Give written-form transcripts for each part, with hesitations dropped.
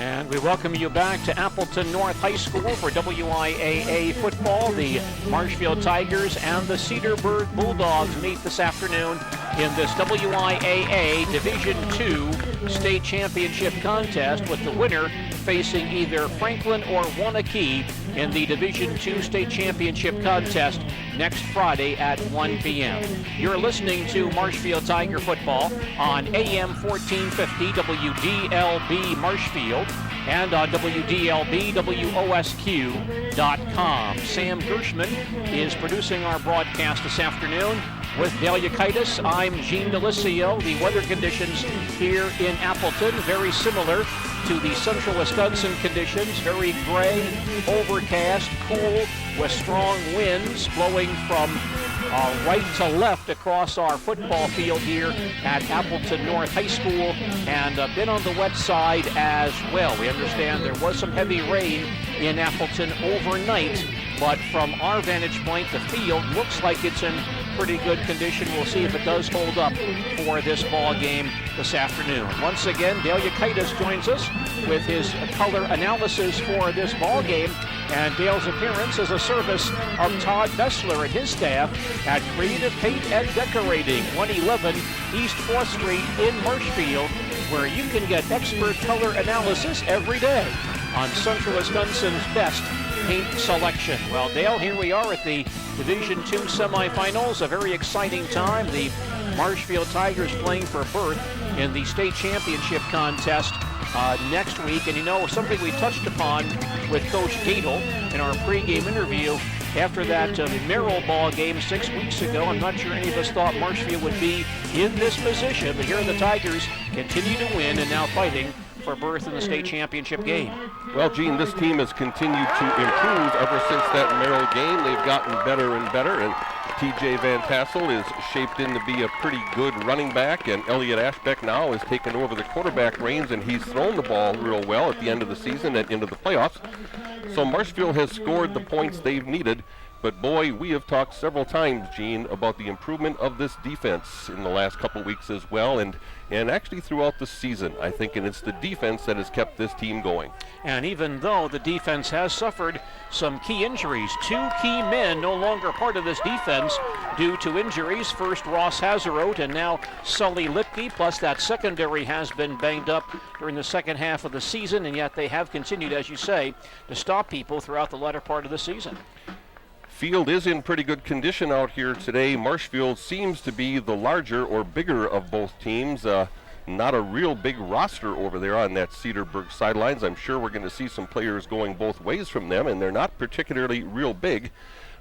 And we welcome you back to Appleton North High School for WIAA football. The Marshfield Tigers and the Cedarburg Bulldogs meet this afternoon in this WIAA Division II state championship contest, with the winner facing either Franklin or Waunakee in the Division II state championship contest next Friday at 1 p.m. You're listening to Marshfield Tiger football on AM 1450 WDLB Marshfield and on WDLB-WOSQ.com. Sam Gershman is producing our broadcast this afternoon. With Dale Yukaitis, I'm Gene Delisio. The weather conditions here in Appleton, very similar to the central Wisconsin conditions. Very gray, overcast, cool, with strong winds blowing from right to left across our football field here at Appleton North High School, and a bit on the wet side as well. We understand there was some heavy rain in Appleton overnight, but from our vantage point, the field looks like it's in pretty good condition. We'll see if it does hold up for this ball game this afternoon. Once again, Dale Yukaitis joins us with his color analysis for this ball game, and Dale's appearance is a service of Todd Bessler and his staff at Creative Paint and Decorating, 111 East 4th Street in Marshfield, where you can get expert color analysis every day on Central Wisconsin's best paint selection. Well, Dale, here we are at the Division II semifinals, a very exciting time. The Marshfield Tigers playing for berth in the state championship contest next week. And you know, something we touched upon with Coach Gadel in our pregame interview after that Merrill ball game 6 weeks ago. I'm not sure any of us thought Marshfield would be in this position, but here the Tigers continue to win and now fighting for berth in the state championship game. Well, Gene, this team has continued to improve ever since that Merrill game. They've gotten better and better, and TJ Van Tassel is shaped in to be a pretty good running back, and Elliot Ashbeck now has taken over the quarterback reins, and he's thrown the ball real well at the end of the season and into the playoffs. So Marshfield has scored the points they've needed. But boy, we have talked several times, Gene, about the improvement of this defense in the last couple weeks as well, and actually throughout the season, I think, and it's the defense that has kept this team going. And even though the defense has suffered some key injuries, two key men no longer part of this defense due to injuries. First Ross Hazeroat and now Sully Lipke, plus that secondary has been banged up during the second half of the season, and yet they have continued, as you say, to stop people throughout the latter part of the season. Field is in pretty good condition out here today. Marshfield seems to be the larger or bigger of both teams. Not a real big roster over there on that Cedarburg sidelines. I'm sure we're going to see some players going both ways from them, and they're not particularly real big.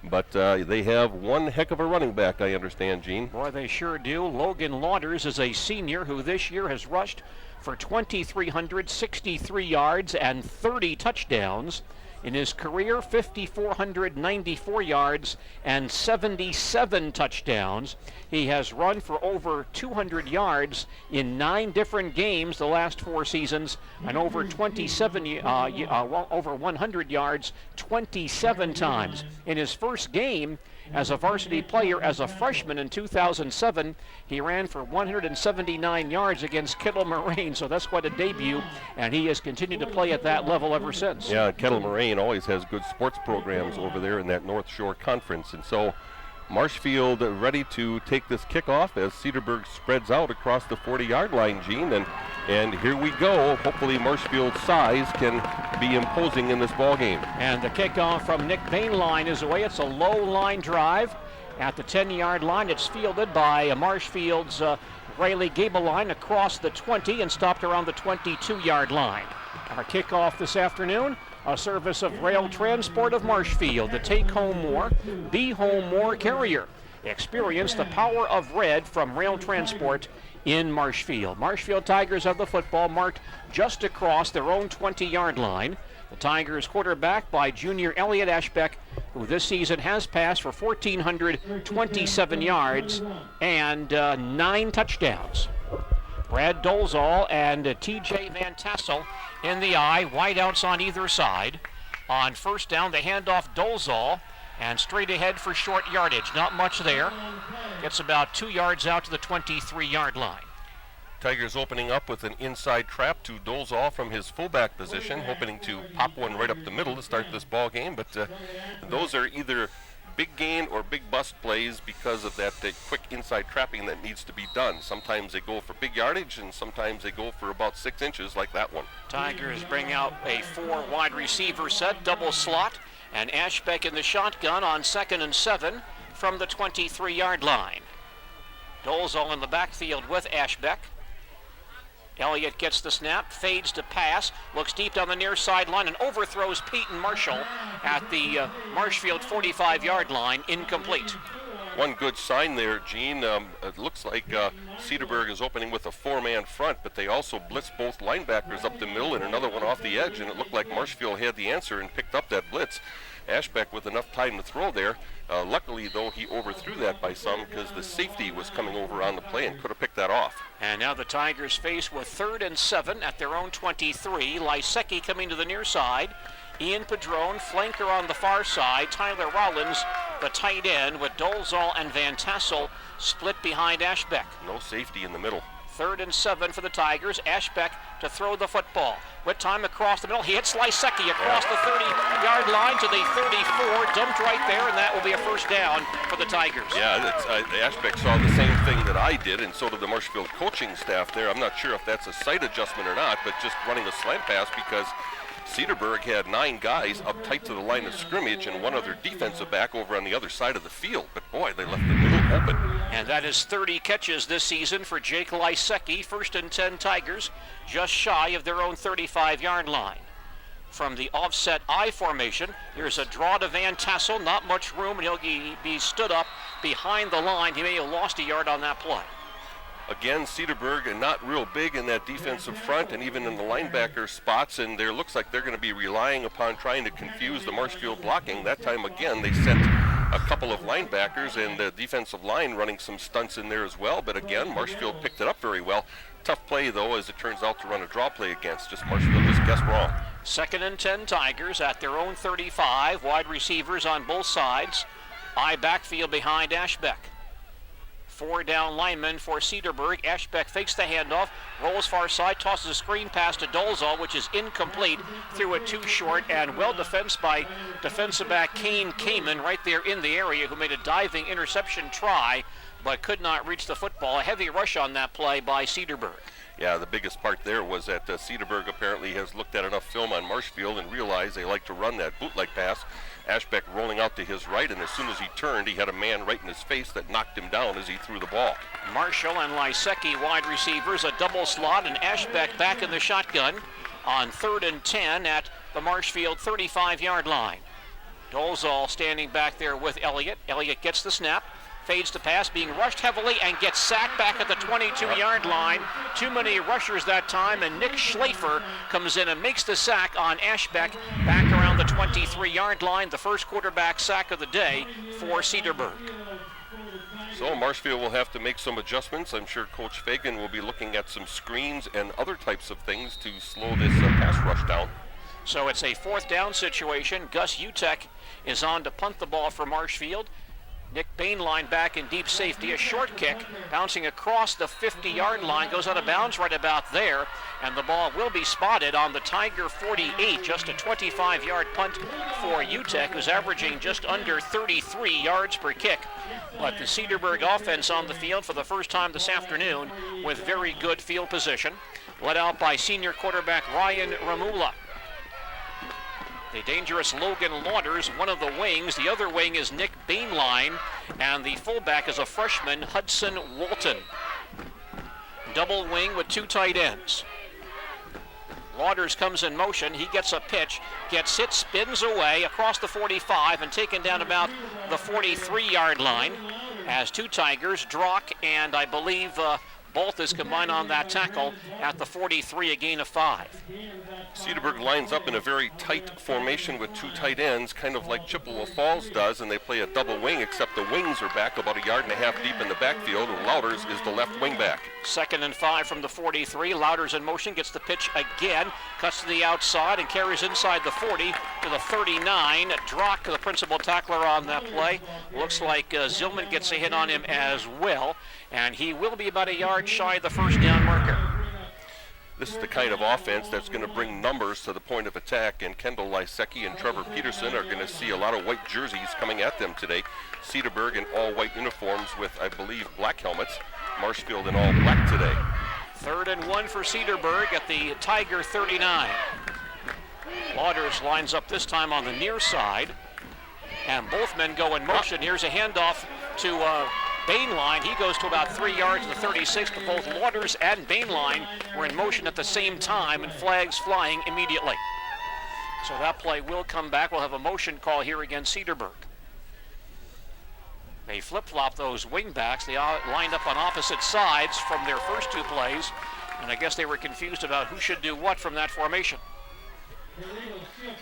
But they have one heck of a running back, I understand, Gene. Boy, they sure do. Logan Lauders is a senior who this year has rushed for 2,363 yards and 30 touchdowns. In his career, 5,494 yards and 77 touchdowns. He has run for over 200 yards in 9 different games the last 4 seasons, and over 100 yards 27 times. In his first game as a varsity player as a freshman in 2007, he ran for 179 yards against Kettle Moraine, so that's quite a debut, and he has continued to play at that level ever since. Yeah, Kettle Moraine always has good sports programs over there in that North Shore Conference, and so Marshfield ready to take this kickoff as Cedarburg spreads out across the 40-yard line, Gene, and here we go. Hopefully Marshfield's size can be imposing in this ball game. And the kickoff from Nick Bainline is away. It's a low line drive at the 10-yard line. It's fielded by Marshfield's Riley Gabeline across the 20 and stopped around the 22-yard line. Our kickoff this afternoon, a service of Rail Transport of Marshfield, the Take Home More, Be Home More carrier. Experience the power of red from Rail Transport in Marshfield. Marshfield Tigers have the football marked just across their own 20-yard line. The Tigers quarterback by junior Elliot Ashbeck, who this season has passed for 1,427 yards and 9 touchdowns. Brad Dolzal and TJ Van Tassel in the eye, wideouts on either side. On first down, they hand off Dolzal and straight ahead for short yardage. Not much there. Gets about 2 yards out to the 23-yard line. Tigers opening up with an inside trap to Dolzall from his fullback position, hoping to pop one right up the middle to start this ball game. But those are either big gain or big bust plays because of that quick inside trapping that needs to be done. Sometimes they go for big yardage, and sometimes they go for about 6 inches like that one. Tigers bring out a 4 wide receiver set, double slot, and Ashbeck in the shotgun on 2nd and 7 from the 23-yard line. Dolzall in the backfield with Ashbeck. Elliott gets the snap, fades to pass, looks deep down the near sideline and overthrows Peyton Marshall at the Marshfield 45-yard line, incomplete. One good sign there, Gene. It looks like Cedarburg is opening with a 4-man front, but they also blitzed both linebackers up the middle and another one off the edge, and it looked like Marshfield had the answer and picked up that blitz. Ashbeck with enough time to throw there. Luckily, though, he overthrew that by some because the safety was coming over on the play and could have picked that off. And now the Tigers face with 3rd and 7 at their own 23. Lysecki coming to the near side. Ian Padron, flanker on the far side. Tyler Rollins, the tight end, with Dolzall and Van Tassel split behind Ashbeck. No safety in the middle. 3rd and 7 for the Tigers. Ashbeck to throw the football. With time across the middle, he hits Lysecki across the 30-yard line to the 34. Dumped right there, and that will be a first down for the Tigers. Yeah, Ashbeck saw the same thing that I did, and so did the Marshfield coaching staff there. I'm not sure if that's a sight adjustment or not, but just running a slant pass because Cedarburg had 9 guys up tight to the line of scrimmage and one other defensive back over on the other side of the field. But boy, they left the middle open. And that is 30 catches this season for Jake Lysecki. 1st and 10 Tigers, just shy of their own 35-yard line. From the offset I formation, here's a draw to Van Tassel. Not much room, and he'll be stood up behind the line. He may have lost a yard on that play. Again, Cedarburg not real big in that defensive front and even in the linebacker spots, and there looks like they're going to be relying upon trying to confuse the Marshfield blocking. That time again, they sent a couple of linebackers and the defensive line running some stunts in there as well, but again, Marshfield picked it up very well. Tough play, though, as it turns out to run a draw play against. Marshfield just guessed wrong. 2nd and 10 Tigers at their own 35. Wide receivers on both sides. I backfield behind Ashbeck. 4 down linemen for Cedarburg. Ashbeck fakes the handoff, rolls far side, tosses a screen pass to Dolzall, which is incomplete. Threw it too short and well defensed by defensive back Kane Kamen right there in the area, who made a diving interception try but could not reach the football. A heavy rush on that play by Cedarburg. Yeah, the biggest part there was that Cedarburg apparently has looked at enough film on Marshfield and realized they like to run that bootleg pass. Ashbeck rolling out to his right, and as soon as he turned, he had a man right in his face that knocked him down as he threw the ball. Marshall and Lysecki wide receivers, a double slot, and Ashbeck back in the shotgun on 3rd and 10 at the Marshfield 35-yard line. Dolzall standing back there with Elliott. Elliott gets the snap, fades to pass, being rushed heavily, and gets sacked back at the 22-yard line. Too many rushers that time, and Nick Schlafer comes in and makes the sack on Ashbeck back around the 23-yard line. The first quarterback sack of the day for Cedarburg. So Marshfield will have to make some adjustments. I'm sure Coach Fagan will be looking at some screens and other types of things to slow this pass rush down. So it's a 4th down situation. Gus Utek is on to punt the ball for Marshfield. Nick Bainline back in deep safety. A short kick bouncing across the 50-yard line, goes out of bounds right about there, and the ball will be spotted on the Tiger 48. Just a 25-yard punt for Utek, who's averaging just under 33 yards per kick. But the Cedarburg offense on the field for the first time this afternoon with very good field position, led out by senior quarterback Ryan Ramula. The dangerous Logan Lauders, one of the wings. The other wing is Nick Bainline, and the fullback is a freshman, Hudson Walton. Double wing with 2 tight ends. Lauders comes in motion. He gets a pitch, gets hit, spins away across the 45 and taken down about the 43-yard line as 2 Tigers, Drock and I believe Bolt is combined on that tackle at the 43, a gain of 5. Cedarburg lines up in a very tight formation with two tight ends, kind of like Chippewa Falls does, and they play a double wing, except the wings are back about 1.5 yards deep in the backfield, and Louders is the left wing back. 2nd and 5 from the 43. Louders in motion, gets the pitch again, cuts to the outside and carries inside the 40 to the 39. Drock, the principal tackler on that play. Looks like Zillman gets a hit on him as well, and he will be about 1 yard shy of the first down marker. This is the kind of offense that's going to bring numbers to the point of attack, and Kendall Lysecki and Trevor Peterson are going to see a lot of white jerseys coming at them today. Cedarburg in all white uniforms with, I believe, black helmets. Marshfield in all black today. 3rd and 1 for Cedarburg at the Tiger 39. Louders lines up this time on the near side, and both men go in motion. Here's a handoff to Bainline. He goes to about 3 yards to the 36, but both Louders and Bainline were in motion at the same time, and flags flying immediately. So that play will come back. We'll have a motion call here against Cedarburg. They flip-flop those wingbacks. They lined up on opposite sides from their first two plays, and I guess they were confused about who should do what from that formation.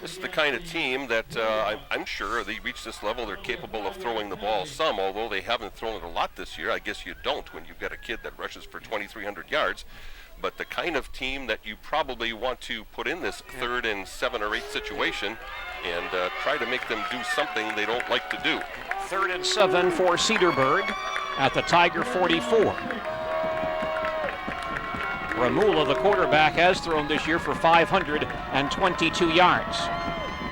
This is the kind of team that I'm sure they reach this level, they're capable of throwing the ball some, although they haven't thrown it a lot this year. I guess you don't when you've got a kid that rushes for 2,300 yards. But the kind of team that you probably want to put in this 3rd and 7 or 8 situation and try to make them do something they don't like to do. 3rd and 7 for Cedarburg at the Tiger 44. Ramula, the quarterback, has thrown this year for 522 yards.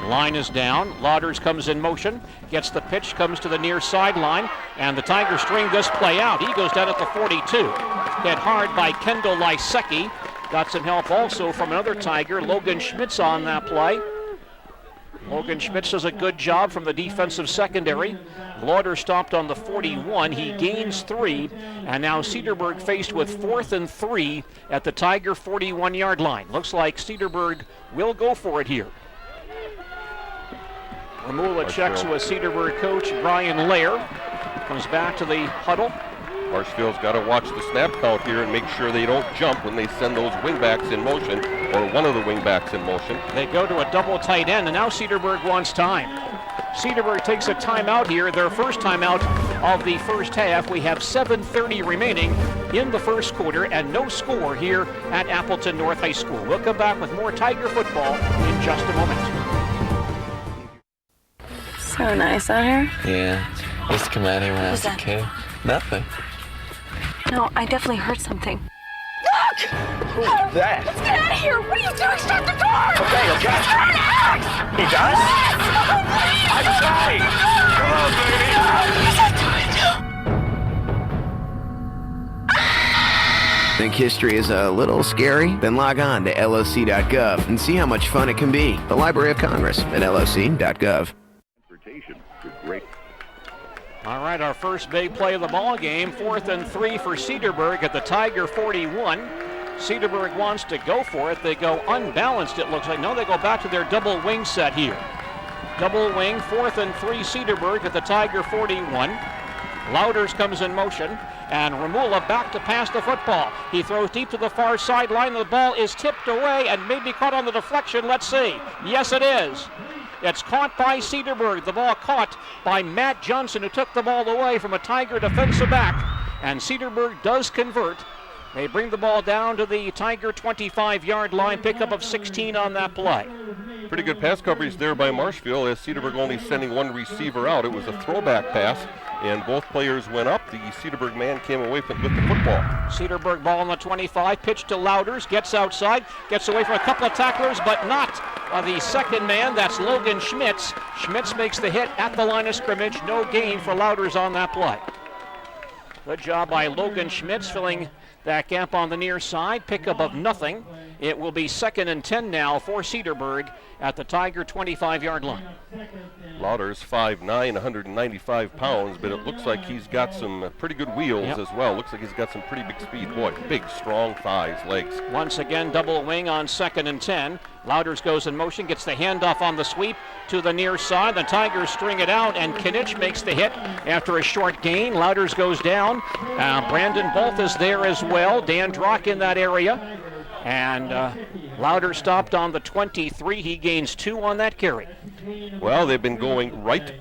Line is down. Louders comes in motion, gets the pitch, comes to the near sideline, and the Tigers string this play out. He goes down at the 42. Hit hard by Kendall Lysecki. Got some help also from another Tiger, Logan Schmitz, on that play. Logan Schmitz does a good job from the defensive secondary. Louders stopped on the 41. He gains 3, and now Cedarburg faced with 4th and 3 at the Tiger 41-yard line. Looks like Cedarburg will go for it here. Ramula checks with Cedarburg coach Brian Lair. Comes back to the huddle. Marshfield's got to watch the snap count here and make sure they don't jump when they send those wingbacks in motion, or one of the wingbacks in motion. They go to a double tight end, and now Cedarburg wants time. Cedarburg takes a timeout here, their first timeout of the first half. We have 7:30 remaining in the first quarter, and no score here at Appleton North High School. We'll come back with more Tiger football in just a moment. So nice out here. Yeah, I used to come out here when I was a kid. Nothing. No, I definitely heard something. Look! Who's that? Let's get out of here! What are you doing? Stop the car! Okay. He's got an axe! He does? Yes! I'm sorry! Come on, baby! Think history is a little scary? Then log on to loc.gov and see how much fun it can be. The Library of Congress at loc.gov. All right, our first big play of the ball game, 4th and 3 for Cedarburg at the Tiger 41. Cedarburg wants to go for it. They go unbalanced, it looks like. No, they go back to their double wing set here. Double wing, 4th and 3 Cedarburg at the Tiger 41. Louders comes in motion, and Ramula back to pass the football. He throws deep to the far sideline. The ball is tipped away and maybe caught on the deflection. Let's see. Yes, it is. It's caught by Cedarburg. The ball caught by Matt Johnson, who took the ball away from a Tiger defensive back. And Cedarburg does convert. They bring the ball down to the Tiger 25-yard line, pickup of 16 on that play. Pretty good pass coverage there by Marshfield, as Cedarburg only sending one receiver out. It was a throwback pass, and both players went up. The Cedarburg man came away with the football. Cedarburg ball on the 25, pitch to Louders, gets outside, gets away from a couple of tacklers, but not the second man. That's Logan Schmitz. Schmitz makes the hit at the line of scrimmage. No gain for Louders on that play. Good job by Logan Schmitz filling that gap on the near side. Pickup of nothing. It will be 2nd and 10 now for Cedarburg at the Tiger 25-yard line. Louders 5'9", 195 pounds, but it looks like he's got some pretty good wheels as well. Looks like he's got some pretty big speed. Boy, big, strong thighs, legs. Once again, double wing on 2nd and 10. Louders goes in motion, gets the handoff on the sweep to the near side. The Tigers string it out, and Kinich makes the hit after a short gain. Louders goes down. Brandon Bolt is there as well. Dan Drock in that area. And Louder stopped on the 23. He gains 2 on that carry. Well, they've been going right,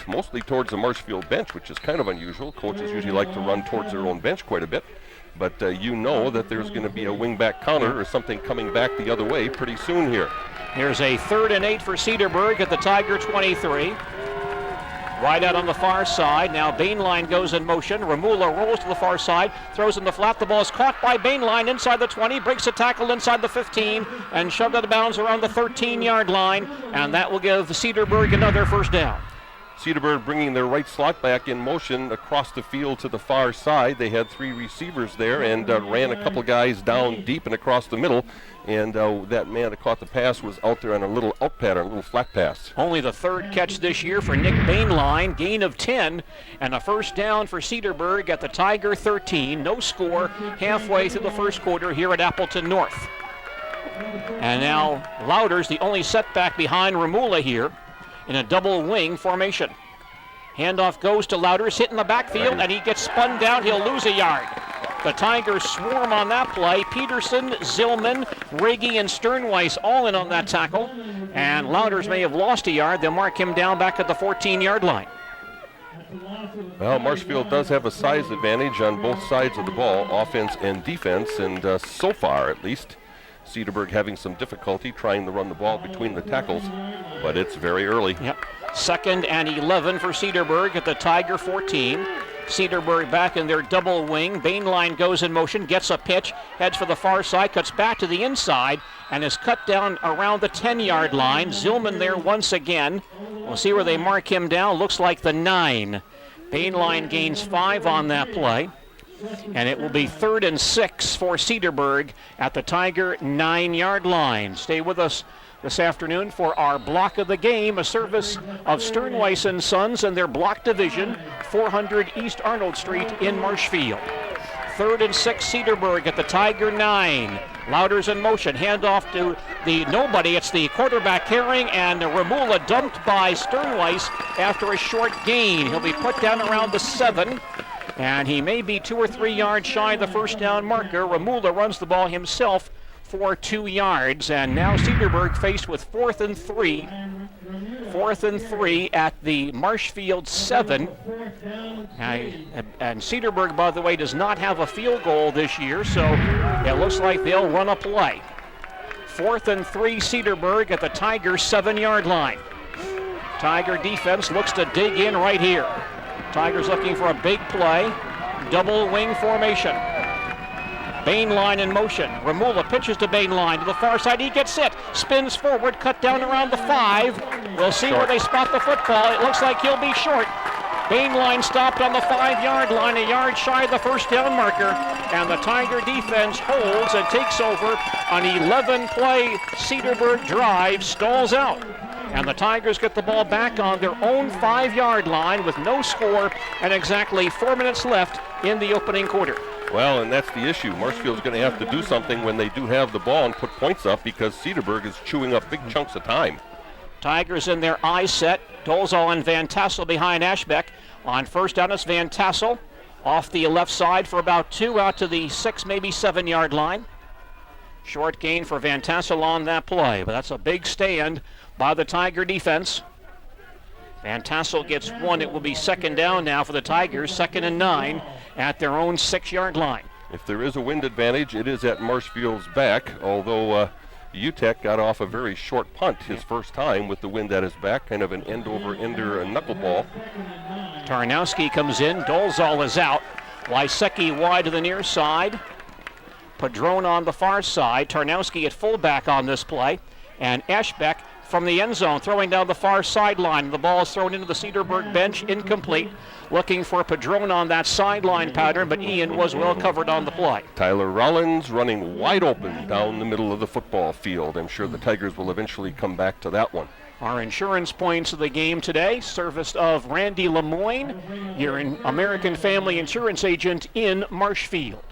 mostly towards the Marshfield bench, which is kind of unusual. Coaches usually like to run towards their own bench quite a bit. But you know that there's going to be a wing-back counter or something coming back the other way pretty soon here. Here's a 3rd and 8 for Cedarburg at the Tiger 23. Right out on the far side. Now Bainline goes in motion. Ramula rolls to the far side, throws in the flat. The ball is caught by Bainline inside the 20, breaks a tackle inside the 15, and shoved out of bounds around the 13-yard line. And that will give Cedarburg another first down. Cedarburg bringing their right slot back in motion across the field to the far side. They had 3 receivers there and ran a couple guys down deep and across the middle. And that man that caught the pass was out there on a little out pattern, a little flat pass. Only the 3rd catch this year for Nick Bainline, gain of 10, and a first down for Cedarburg at the Tiger 13. No score halfway through the first quarter here at Appleton North. And now Louder's the only setback behind Ramula here in a double wing formation. Handoff goes to Louders, hit in the backfield, and he gets spun down. He'll lose a yard. The Tigers swarm on that play. Peterson, Zillman, Riggy, and Sternweiss all in on that tackle. And Louders may have lost a yard. They'll mark him down back at the 14-yard line. Well, Marshfield does have a size advantage on both sides of the ball, offense and defense, and so far at least, Cedarburg having some difficulty trying to run the ball between the tackles, but it's very early. Yep. 2nd and 11 for Cedarburg at the Tiger 14. Cedarburg back in their double wing. Bainline goes in motion, gets a pitch, heads for the far side, cuts back to the inside, and is cut down around the 10-yard line. Zillman there once again. We'll see where they mark him down. Looks like the 9. Bainline gains 5 on that play. And it will be 3rd and 6 for Cedarburg at the Tiger 9-yard line. Stay with us this afternoon for our block of the game, a service of Sternweiss & Sons and their block division, 400 East Arnold Street in Marshfield. 3rd and 6, Cedarburg at the Tiger 9. Louders in motion, handoff to the nobody. It's the quarterback carrying, and Ramula dumped by Sternweiss after a short gain. He'll be put down around the 7. And he may be 2 or 3 yards shy of the first down marker. Ramula runs the ball himself for 2 yards. And now Cedarburg faced with 4th and 3. 4th and 3 at the Marshfield 7. And Cedarburg, by the way, does not have a field goal this year, so it looks like they'll run a play. 4th and 3, Cedarburg at the Tiger 7-yard line. Tiger defense looks to dig in right here. Tigers looking for a big play. Double wing formation. Bainline in motion. Ramula pitches to Bainline to the far side. He gets hit. Spins forward. Cut down around the 5. We'll see where they spot the football. It looks like he'll be short. Bainline stopped on the 5-yard line, a yard shy of the first down marker. And the Tiger defense holds and takes over. An 11-play Cedarburg drive stalls out. And the Tigers get the ball back on their own 5-yard line with no score and exactly 4 minutes left in the opening quarter. Well, and that's the issue. Marshfield's going to have to do something when they do have the ball and put points up because Cedarburg is chewing up big chunks of time. Tigers in their eye set. Dolezal and Van Tassel behind Ashbeck. On first down, it's Van Tassel off the left side for about 2 out to the 6, maybe 7-yard line. Short gain for Van Tassel on that play, but that's a big stand by the Tiger defense. Van Tassel gets 1. It will be 2nd down now for the Tigers, 2nd and 9 at their own 6-yard line. If there is a wind advantage, it is at Marshfield's back, although UTEC got off a very short punt his first time with the wind at his back, kind of an end-over-ender knuckleball. Tarnowski comes in. Dolezal is out. Wysecki wide to the near side. Padron on the far side. Tarnowski at fullback on this play. And Ashbeck from the end zone, throwing down the far sideline. The ball is thrown into the Cedarburg bench, incomplete. Looking for Padron on that sideline pattern, but Ian was well covered on the play. Tyler Rollins running wide open down the middle of the football field. I'm sure the Tigers will eventually come back to that one. Our insurance points of the game today, serviced of Randy Lemoyne, your American Family Insurance agent in Marshfield.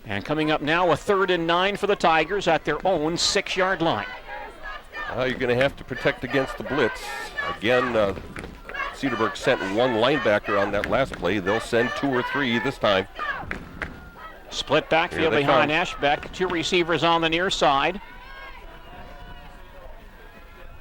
And coming up now, a 3rd and 9 for the Tigers at their own 6-yard line. You're going to have to protect against the blitz. Again, Cedarburg sent 1 linebacker on that last play. They'll send 2 or 3 this time. Split backfield behind Ashbeck. 2 receivers on the near side.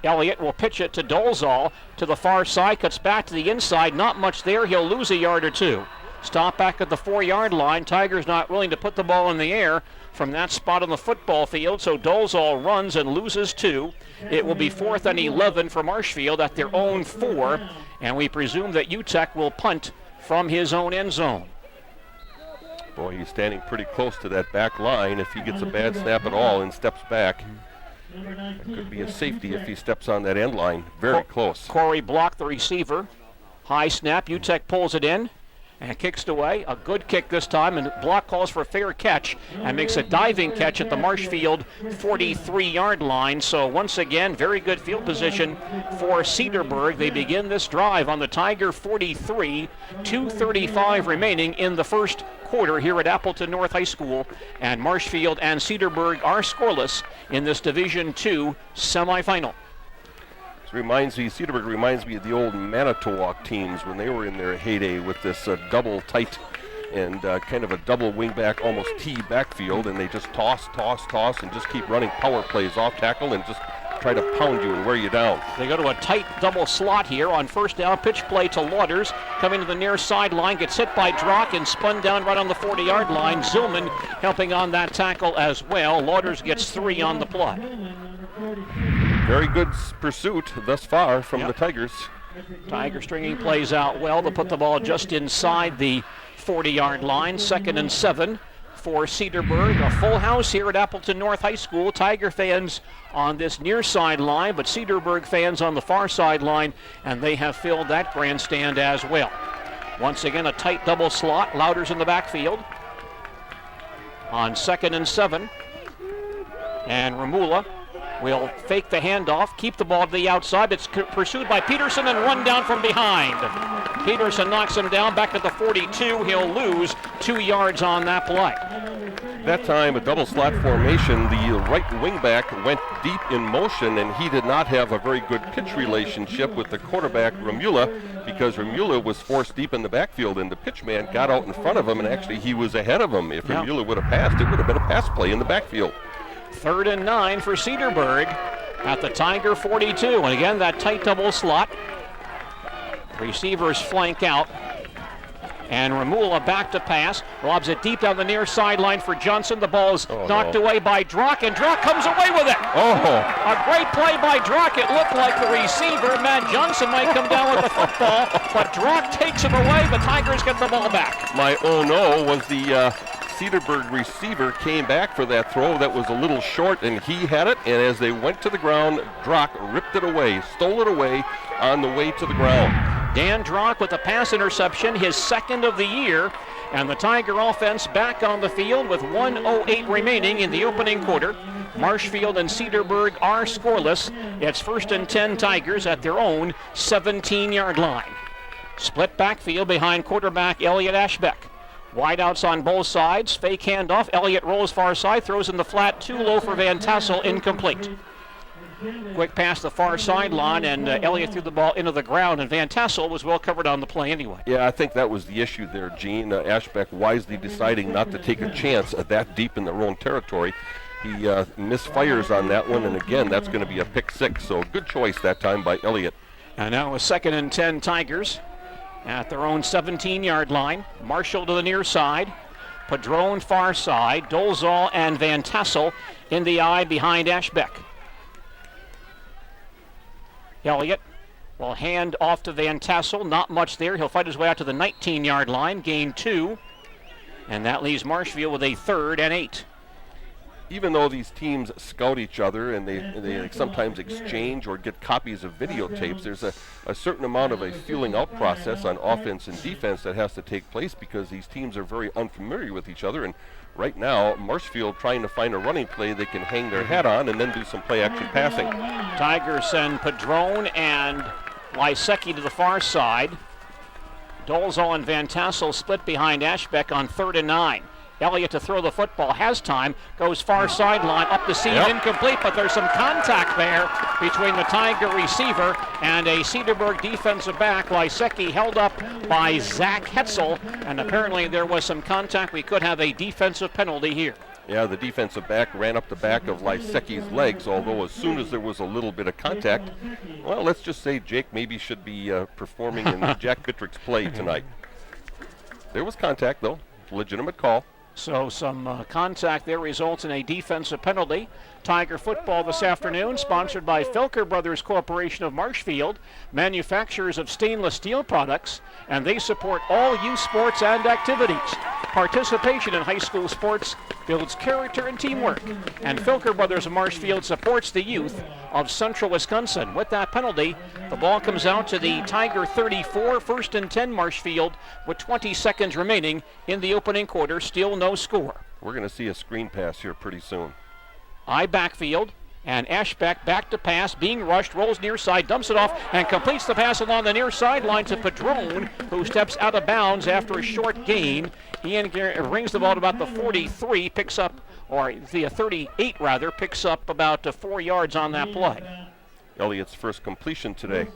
Elliott will pitch it to Dolezal to the far side, cuts back to the inside. Not much there. He'll lose a yard or 2. Stop back at the 4-yard line. Tigers not willing to put the ball in the air from that spot on the football field, so Dolezal runs and loses 2. It will be 4th and 11 for Marshfield at their own 4, and we presume that UTEC will punt from his own end zone. Boy, he's standing pretty close to that back line. If he gets a bad snap at all and steps back, it could be a safety if he steps on that end line. Very close. Corey blocked the receiver. High snap. UTEC pulls it in and kicks away. A good kick this time, and block calls for a fair catch and makes a diving catch at the Marshfield 43-yard line. So once again, very good field position for Cedarburg. They begin this drive on the Tiger 43, 2:35 remaining in the first quarter here at Appleton North High School, and Marshfield and Cedarburg are scoreless in this Division II semifinal. Cedarburg reminds me of the old Manitowoc teams when they were in their heyday with this double tight and kind of a double wingback, almost T backfield, and they just toss, and just keep running power plays off tackle and just try to pound you and wear you down. They go to a tight double slot here on first down. Pitch play to Lauders, coming to the near sideline, gets hit by Drock and spun down right on the 40-yard line. Zillman helping on that tackle as well. Lauders gets 3 on the play. Very good pursuit thus far from the Tigers. Tiger stringing plays out well to put the ball just inside the 40-yard line. 2nd and 7 for Cedarburg. A full house here at Appleton North High School. Tiger fans on this near sideline, but Cedarburg fans on the far sideline, and they have filled that grandstand as well. Once again, a tight double slot. Lauders in the backfield on 2nd and 7. And Ramula will fake the handoff, keep the ball to the outside. It's pursued by Peterson and run down from behind. Peterson knocks him down back at the 42. He'll lose 2 yards on that play. That time, a double slot formation. The right wingback went deep in motion, and he did not have a very good pitch relationship with the quarterback, Ramula, because Ramula was forced deep in the backfield, and the pitch man got out in front of him, and actually he was ahead of him. If Ramula would have passed, it would have been a pass play in the backfield. 3rd and 9 for Cedarburg at the Tiger 42. And again, that tight double slot. Receivers flank out. And Ramula back to pass. Lobs it deep down the near sideline for Johnson. The ball is knocked away by Drock, and Drock comes away with it. A great play by Drock. It looked like the receiver, Matt Johnson, might come down with the football, but Drock takes it away. The Tigers get the ball back. My oh no was the Cedarburg receiver came back for that throw that was a little short, and he had it, and as they went to the ground, Drock ripped it away, stole it away on the way to the ground. Dan Drock with a pass interception, his 2nd of the year, and the Tiger offense back on the field with 1:08 remaining in the opening quarter. Marshfield and Cedarburg are scoreless. It's 1st and 10 Tigers at their own 17-yard line. Split backfield behind quarterback Elliott Ashbeck. Wideouts on both sides. Fake handoff. Elliott rolls far side. Throws in the flat. Too low for Van Tassel. Incomplete. Quick pass the far sideline, and Elliott threw the ball into the ground, and Van Tassel was well covered on the play anyway. Yeah, I think that was the issue there, Gene. Ashbeck wisely deciding not to take a chance that deep in their own territory. He misfires on that one, and again, that's going to be a pick 6. So good choice that time by Elliott. And now a 2nd and 10 Tigers at their own 17-yard line. Marshall to the near side. Padron far side. Dolezal and Van Tassel in the eye behind Ashbeck. Elliott will hand off to Van Tassel. Not much there. He'll fight his way out to the 19-yard line. Gain 2. And that leaves Marshfield with a 3rd and 8. Even though these teams scout each other and they sometimes exchange or get copies of videotapes, there's a certain amount of a feeling out process on offense and defense that has to take place because these teams are very unfamiliar with each other. And right now, Marshfield trying to find a running play they can hang their hat on and then do some play-action passing. Tigers send Padron and Lysecki to the far side. Dolezal and Van Tassel split behind Ashbeck on 3rd and 9. Elliott to throw the football, has time, goes far sideline, up the seam, incomplete, but there's some contact there between the Tiger receiver and a Cedarburg defensive back. Lysecki held up by Zach Hetzel, and apparently there was some contact. We could have a defensive penalty here. Yeah, the defensive back ran up the back of Lysecki's legs, although as soon as there was a little bit of contact, well, let's just say Jake maybe should be performing in Jack Bittrick's play tonight. There was contact, though. Legitimate call. So some contact there results in a defensive penalty. Tiger football this afternoon, sponsored by Felker Brothers Corporation of Marshfield, manufacturers of stainless steel products, and they support all youth sports and activities. Participation in high school sports builds character and teamwork, and Felker Brothers of Marshfield supports the youth of Central Wisconsin. With that penalty, the ball comes out to the Tiger 34, 1st and 10 Marshfield, with 20 seconds remaining in the opening quarter, still no score. We're going to see a screen pass here pretty soon. I backfield, and Ashbeck back to pass, being rushed, rolls near side, dumps it off, and completes the pass along the near sideline to Padron, who steps out of bounds after a short gain. Ian rings the ball to about the 43, picks up, or the 38 rather, picks up about 4 yards on that play. Elliott's first completion today.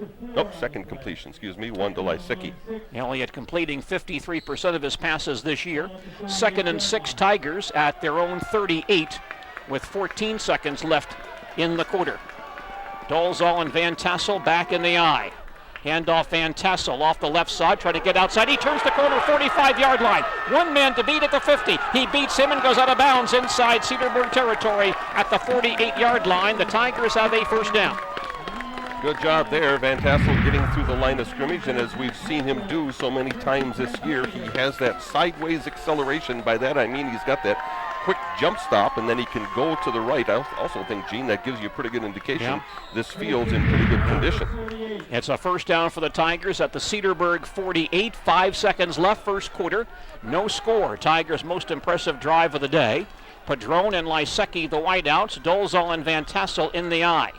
Second completion, one to Lysecki. Elliott completing 53% of his passes this year. 2nd and 6 Tigers at their own 38 with 14 seconds left in the quarter. Dolzal and Van Tassel back in the eye. Handoff Van Tassel off the left side, trying to get outside. He turns the corner, 45-yard line. One man to beat at the 50. He beats him and goes out of bounds inside Cedarburg territory at the 48-yard line. The Tigers have a first down. Good job there, Van Tassel getting through the line of scrimmage, and as we've seen him do so many times this year, he has that sideways acceleration. By that I mean he's got that quick jump stop, and then he can go to the right. I also think, Gene, that gives you a pretty good indication this field's in pretty good condition. It's a first down for the Tigers at the Cedarburg 48. 5 seconds left, first quarter. No score. Tigers' most impressive drive of the day. Padron and Lysecki, the wideouts. Dolzal and Van Tassel in the eye.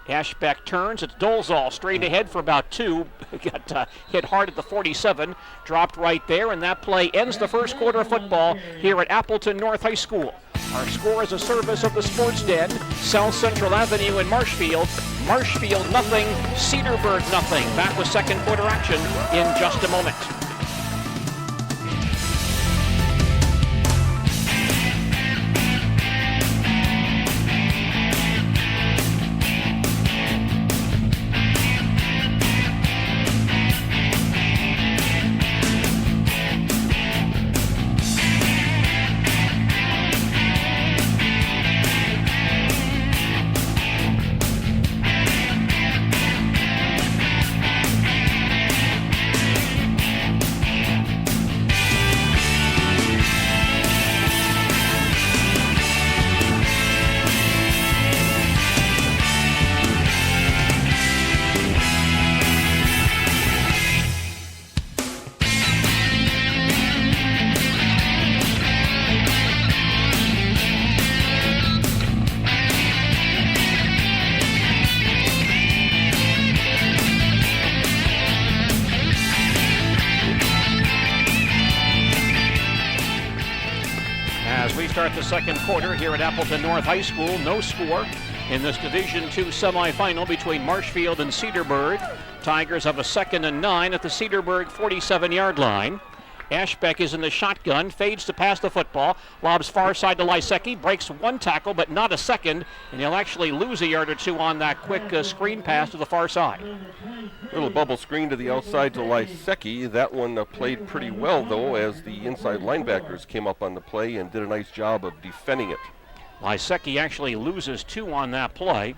Ashbeck turns. It's Dolzal straight ahead for about 2. Got hit hard at the 47. Dropped right there, and that play ends the first quarter of football here at Appleton North High School. Our score is a service of the Sports Den, South Central Avenue in Marshfield. Marshfield nothing, Cedarburg nothing. Back with second quarter action in just a moment. Start the second quarter here at Appleton North High School. No score in this Division II semifinal between Marshfield and Cedarburg. Tigers have a 2nd and 9 at the Cedarburg 47-yard line. Ashbeck is in the shotgun, fades to pass the football, lobs far side to Lysecki, breaks one tackle but not a second, and he'll actually lose a yard or 2 on that quick screen pass to the far side. Little bubble screen to the outside to Lysecki. That one played pretty well, though, as the inside linebackers came up on the play and did a nice job of defending it. Lysecki actually loses 2 on that play.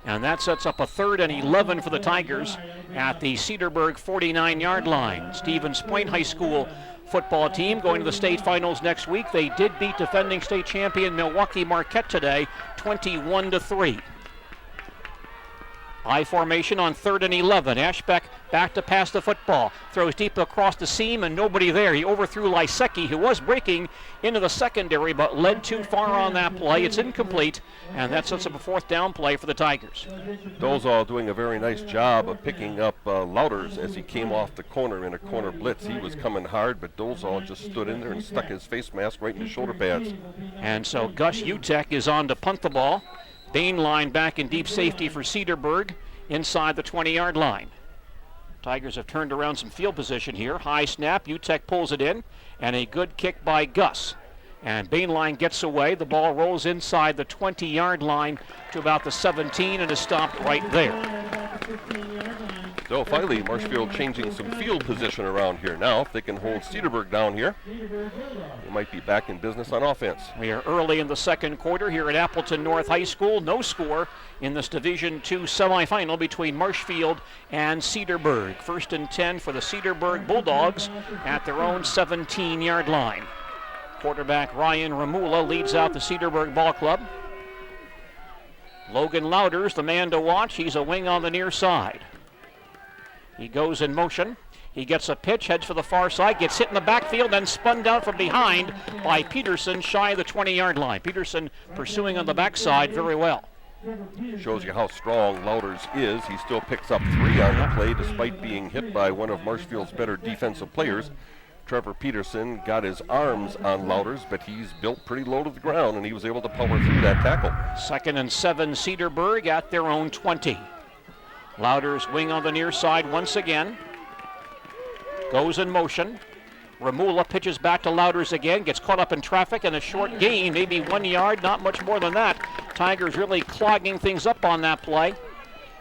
And that sets up a 3rd and 11 for the Tigers at the Cedarburg 49-yard line. Stevens Point High School football team going to the state finals next week. They did beat defending state champion Milwaukee Marquette today, 21-3. I formation on 3rd and 11. Ashbeck back to pass the football. Throws deep across the seam and nobody there. He overthrew Lysecki, who was breaking into the secondary but led too far on that play. It's incomplete, and that sets up a 4th down play for the Tigers. Dolezal doing a very nice job of picking up Louders as he came off the corner in a corner blitz. He was coming hard, but Dolezal just stood in there and stuck his face mask right in his shoulder pads. And so Gus Utek is on to punt the ball. Bainline back in deep safety for Cedarburg inside the 20-yard line. Tigers have turned around some field position here. High snap, Utek pulls it in, and a good kick by Gus. And Bainline gets away. The ball rolls inside the 20-yard line to about the 17 and is stopped right there. So finally, Marshfield changing some field position around here. Now, if they can hold Cedarburg down here, they might be back in business on offense. We are early in the second quarter here at Appleton North High School. No score in this Division II semifinal between Marshfield and Cedarburg. 1st and 10 for the Cedarburg Bulldogs at their own 17-yard line. Quarterback Ryan Ramula leads out the Cedarburg Ball Club. Logan Louders, the man to watch. He's a wing on the near side. He goes in motion. He gets a pitch, heads for the far side, gets hit in the backfield, and spun down from behind by Peterson, shy of the 20-yard line. Peterson pursuing on the backside very well. Shows you how strong Louders is. He still picks up 3 on the play despite being hit by one of Marshfield's better defensive players. Trevor Peterson got his arms on Louders, but he's built pretty low to the ground, and he was able to power through that tackle. 2nd and 7, Cedarburg at their own 20. Louders wing on the near side once again. Goes in motion. Ramula pitches back to Louders again, gets caught up in traffic and a short gain, maybe 1 yard, not much more than that. Tigers really clogging things up on that play.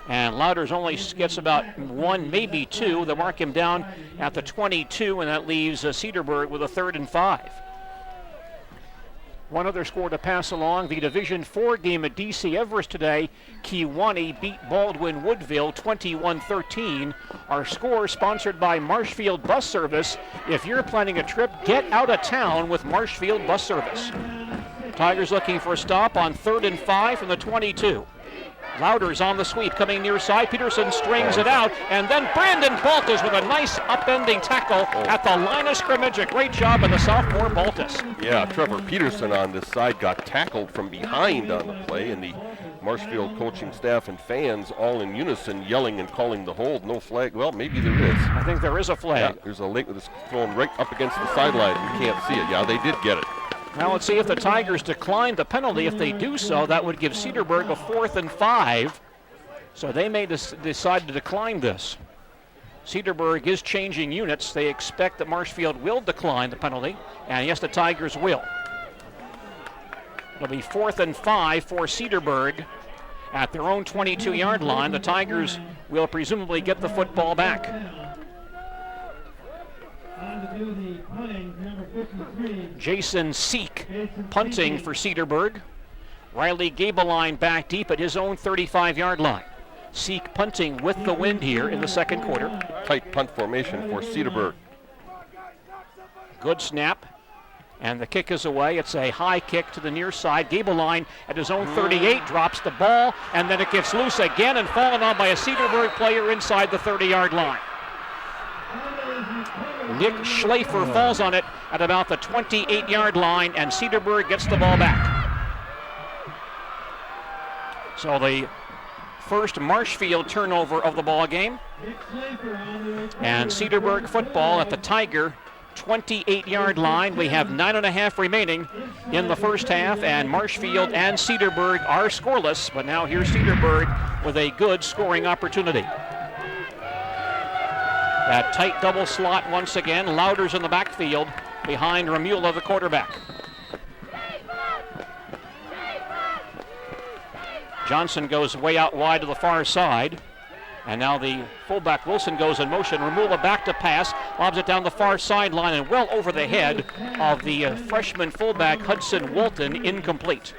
And Louders only gets about 1, maybe 2. They mark him down at the 22, and that leaves Cedarburg with a 3rd and 5. One other score to pass along, the Division IV game at DC Everest today. Kewanee beat Baldwin Woodville 21-13. Our score sponsored by Marshfield Bus Service. If you're planning a trip, get out of town with Marshfield Bus Service. Tigers looking for a stop on 3rd and 5 from the 22. Louders on the sweep, coming near side. Peterson strings it out, and then Brandon Baltus with a nice upending tackle at the line of scrimmage. A great job by the sophomore Baltus. Yeah, Trevor Peterson on this side got tackled from behind on the play, and the Marshfield coaching staff and fans all in unison yelling and calling the hold. No flag. Well, maybe there is. I think there is a flag. Yeah, there's a link that's thrown right up against the sideline. You can't see it. Yeah, they did get it. Now let's see if the Tigers decline the penalty. If they do so, that would give Cedarburg a 4th and 5. So they may decide to decline this. Cedarburg is changing units. They expect that Marshfield will decline the penalty, and yes, the Tigers will. It'll be 4th and 5 for Cedarburg at their own 22-yard line. The Tigers will presumably get the football back. Jason Seek punting for Cedarburg. Riley Gabeline back deep at his own 35-yard line. Seek punting with the wind here in the second quarter. Tight punt formation for Cedarburg. Good snap, and the kick is away. It's a high kick to the near side. Gabeline at his own 38 drops the ball, and then it gets loose again and fallen on by a Cedarburg player inside the 30-yard line. Nick Schlafer falls on it at about the 28-yard line, and Cedarburg gets the ball back. So the first Marshfield turnover of the ball game. And Cedarburg football at the Tiger 28-yard line. We have 9.5 remaining in the first half, and Marshfield and Cedarburg are scoreless, but now here's Cedarburg with a good scoring opportunity. That tight double slot once again. Louders in the backfield behind Ramula, the quarterback. Johnson goes way out wide to the far side. And now the fullback Wilson goes in motion. Ramula back to pass, lobs it down the far sideline and well over the head of the freshman fullback Hudson Walton, incomplete.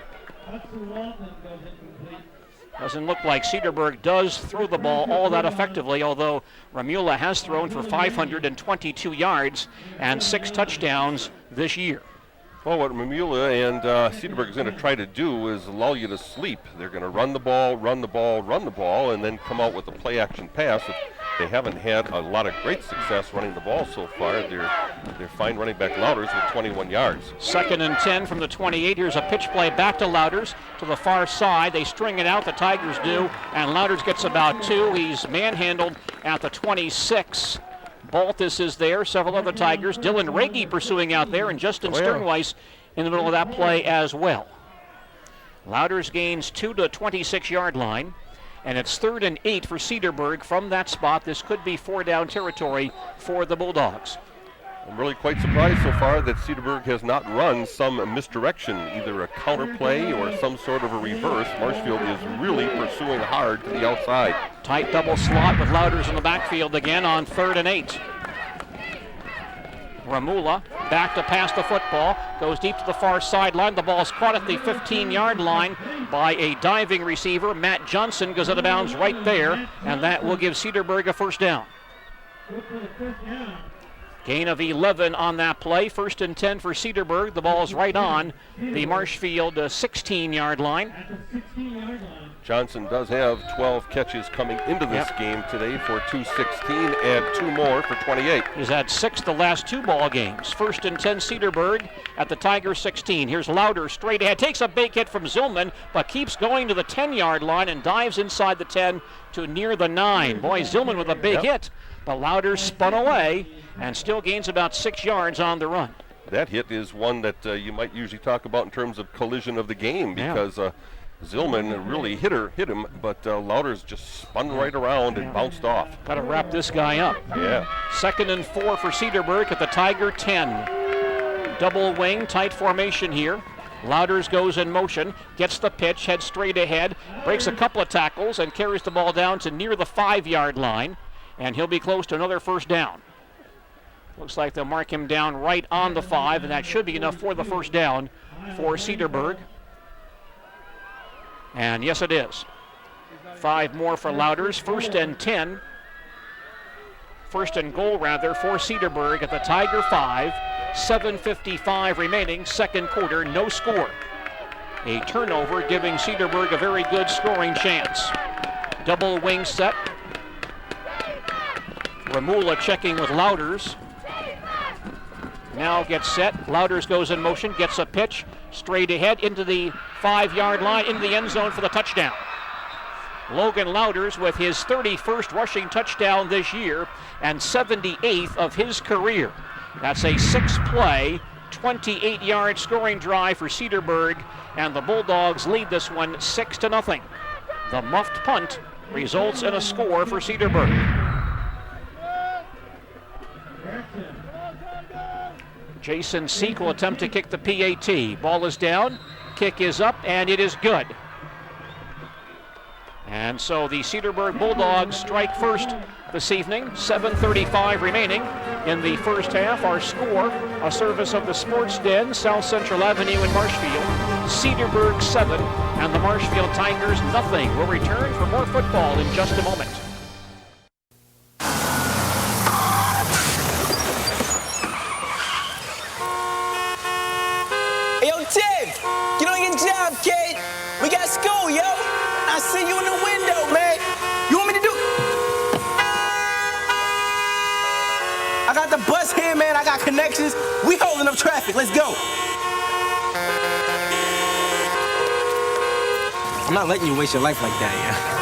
Doesn't look like Cedarburg does throw the ball all that effectively, although Ramula has thrown for 522 yards and 6 touchdowns this year. Well, what Mamula and Cedarburg is going to try to do is lull you to sleep. They're going to run the ball, and then come out with a play-action pass. They haven't had a lot of great success running the ball so far. They're fine running back Louders with 21 yards. 2nd and 10 from the 28. Here's a pitch play back to Louders to the far side. They string it out, the Tigers do, and Louders gets about 2. He's manhandled at the 26. Baltus is there, several other Tigers. Dylan Ragey pursuing out there, and Justin Sternweiss in the middle of that play as well. Louders gains 2 to the 26-yard line, and it's 3rd and 8 for Cedarburg from that spot. This could be 4-down territory for the Bulldogs. I'm really quite surprised so far that Cedarburg has not run some misdirection, either a counter play or some sort of a reverse. Marshfield is really pursuing hard to the outside. Tight double slot with Louders in the backfield again on 3rd and 8. Ramula back to pass the football, goes deep to the far sideline. The ball's caught at the 15-yard line by a diving receiver. Matt Johnson goes out of bounds right there, and that will give Cedarburg a 1st down. Gain of 11 on that play. 1st and 10 for Cedarburg. The ball's right on the Marshfield 16-yard line. Johnson does have 12 catches coming into this game today for 216 and 2 more for 28. He's had 6 the last 2 ball games. 1st and 10 Cedarburg at the Tiger 16. Here's Louder straight ahead. Takes a big hit from Zillman, but keeps going to the 10-yard line and dives inside the 10 to near the 9. Boy, Zillman with a big hit, but Louder spun away and still gains about 6 yards on the run. That hit is one that you might usually talk about in terms of collision of the game, because Zillman really hit him, but Louders just spun right around and bounced off. Got to wrap this guy up. Yeah. 2nd and 4 for Cedarburg at the Tiger 10. Double wing, tight formation here. Louders goes in motion, gets the pitch, heads straight ahead, breaks a couple of tackles, and carries the ball down to near the 5-yard line, and he'll be close to another 1st down. Looks like they'll mark him down right on the 5, and that should be enough for the 1st down for Cedarburg. And yes, it is. 5 more for Louders. 1st and 10. 1st and goal, rather, for Cedarburg at the Tiger 5. 7:55 remaining, 2nd quarter, no score. A turnover giving Cedarburg a very good scoring chance. Double wing set. Ramula checking with Louders. Now gets set. Louders goes in motion, gets a pitch straight ahead into the 5-yard line, into the end zone for the touchdown. Logan Louders with his 31st rushing touchdown this year and 78th of his career. That's a 6-play, 28-yard scoring drive for Cedarburg, and the Bulldogs lead this one 6-0. The muffed punt results in a score for Cedarburg. Jason Seek will attempt to kick the PAT. Ball is down, kick is up, and it is good. And so the Cedarburg Bulldogs strike first this evening. 7:35 remaining in the 1st half. Our score, a service of the Sports Den, South Central Avenue in Marshfield. Cedarburg 7 and the Marshfield Tigers nothing. We'll return for more football in just a moment. Get on your job, kid. We got school, yo. I see you in the window, man. You want me to do? I got the bus here, man. I got connections. We holding up traffic. Let's go. I'm not letting you waste your life like that, yeah.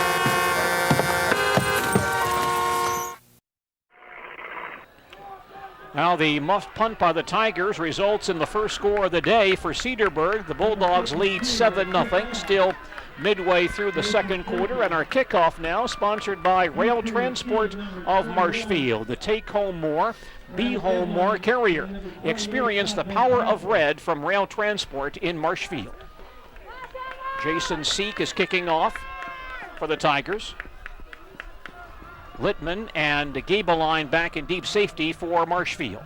Now the muffed punt by the Tigers results in the first score of the day for Cedarburg. The Bulldogs lead 7-0, still midway through the 2nd quarter, and our kickoff now sponsored by Rail Transport of Marshfield. The Take Home More, Be Home More carrier. Experience the power of red from Rail Transport in Marshfield. Jason Seek is kicking off for the Tigers. Littman and Gabeline back in deep safety for Marshfield.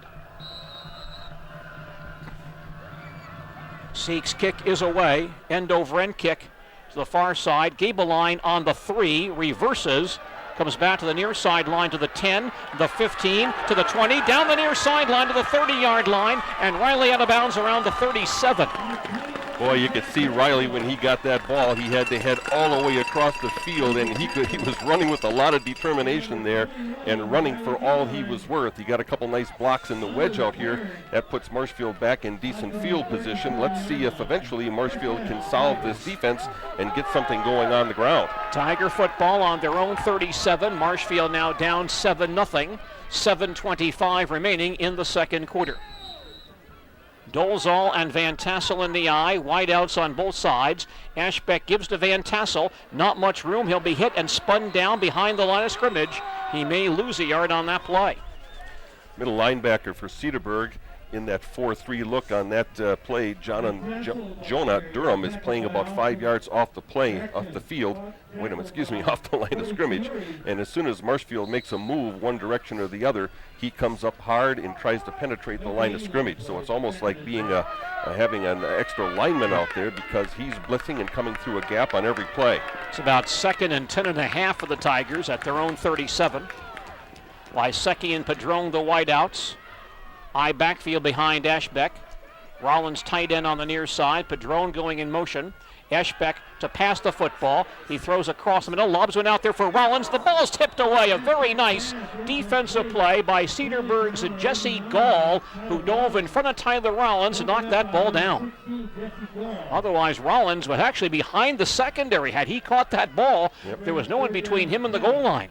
Seek's kick is away. End over end kick to the far side. Gabeline on the 3, reverses, Comes back to the near sideline to the 10, the 15, to the 20, down the near sideline to the 30-yard line, and Riley out of bounds around the 37. Boy, you could see Riley when he got that ball. He had to head all the way across the field, and he was running with a lot of determination there and running for all he was worth. He got a couple nice blocks in the wedge out here. That puts Marshfield back in decent field position. Let's see if eventually Marshfield can solve this defense and get something going on the ground. Tiger football on their own 37. Marshfield now down 7-0. 7:25 remaining in the second quarter. Dolezal and Van Tassel in the eye, wideouts on both sides. Ashbeck gives to Van Tassel, not much room, he'll be hit and spun down behind the line of scrimmage. He may lose a yard on that play. Middle linebacker for Cedarburg in that 4-3 look on that play. Jonah Durham is playing about 5 yards off the field. Off the line of scrimmage. And as soon as Marshfield makes a move one direction or the other, he comes up hard and tries to penetrate the line of scrimmage. So it's almost like being having an extra lineman out there because he's blitzing and coming through a gap on every play. It's about 2nd and 10.5 for the Tigers at their own 37. Lysecki and Padron the wideouts. I backfield behind Ashbeck. Rollins tight end on the near side. Padron going in motion. Ashbeck to pass the football. He throws across the middle. Lobs one out there for Rollins. The ball's tipped away. A very nice defensive play by Cedarburg's Jesse Gall, who dove in front of Tyler Rollins and knocked that ball down. Otherwise, Rollins was actually behind the secondary. Had he caught that ball, there was no one between him and the goal line.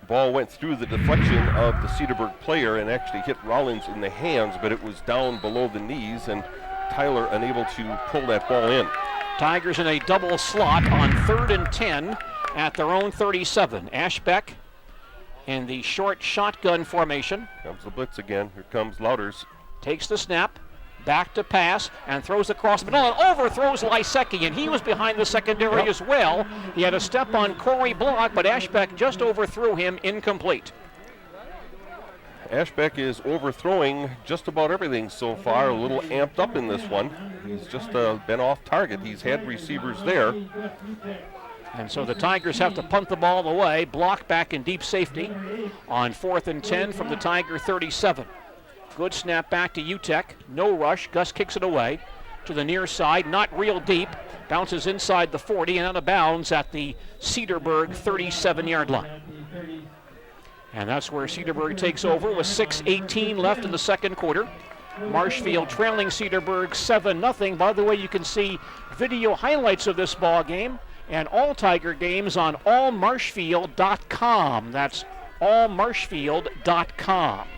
Ball went through the deflection of the Cedarburg player and actually hit Rollins in the hands, but it was down below the knees, and Tyler unable to pull that ball in. Tigers in a double slot on 3rd and 10 at their own 37. Ashbeck in the short shotgun formation. Comes the blitz again. Here comes Louders. Takes the snap, back to pass, and throws across the middle and overthrows Lysecki, and he was behind the secondary as well. He had a step on Corey Block, but Ashbeck just overthrew him, incomplete. Ashbeck is overthrowing just about everything so far, a little amped up in this one. He's just been off target. He's had receivers there. And so the Tigers have to punt the ball away. Block back in deep safety on 4th and 10 from the Tiger 37. Good snap back to Utek. No rush. Gus kicks it away to the near side. Not real deep. Bounces inside the 40 and out of bounds at the Cedarburg 37-yard line. And that's where Cedarburg takes over with 6:18 left in the second quarter. Marshfield trailing Cedarburg 7-0. By the way, you can see video highlights of this ball game and all Tiger games on allmarshfield.com. That's allmarshfield.com.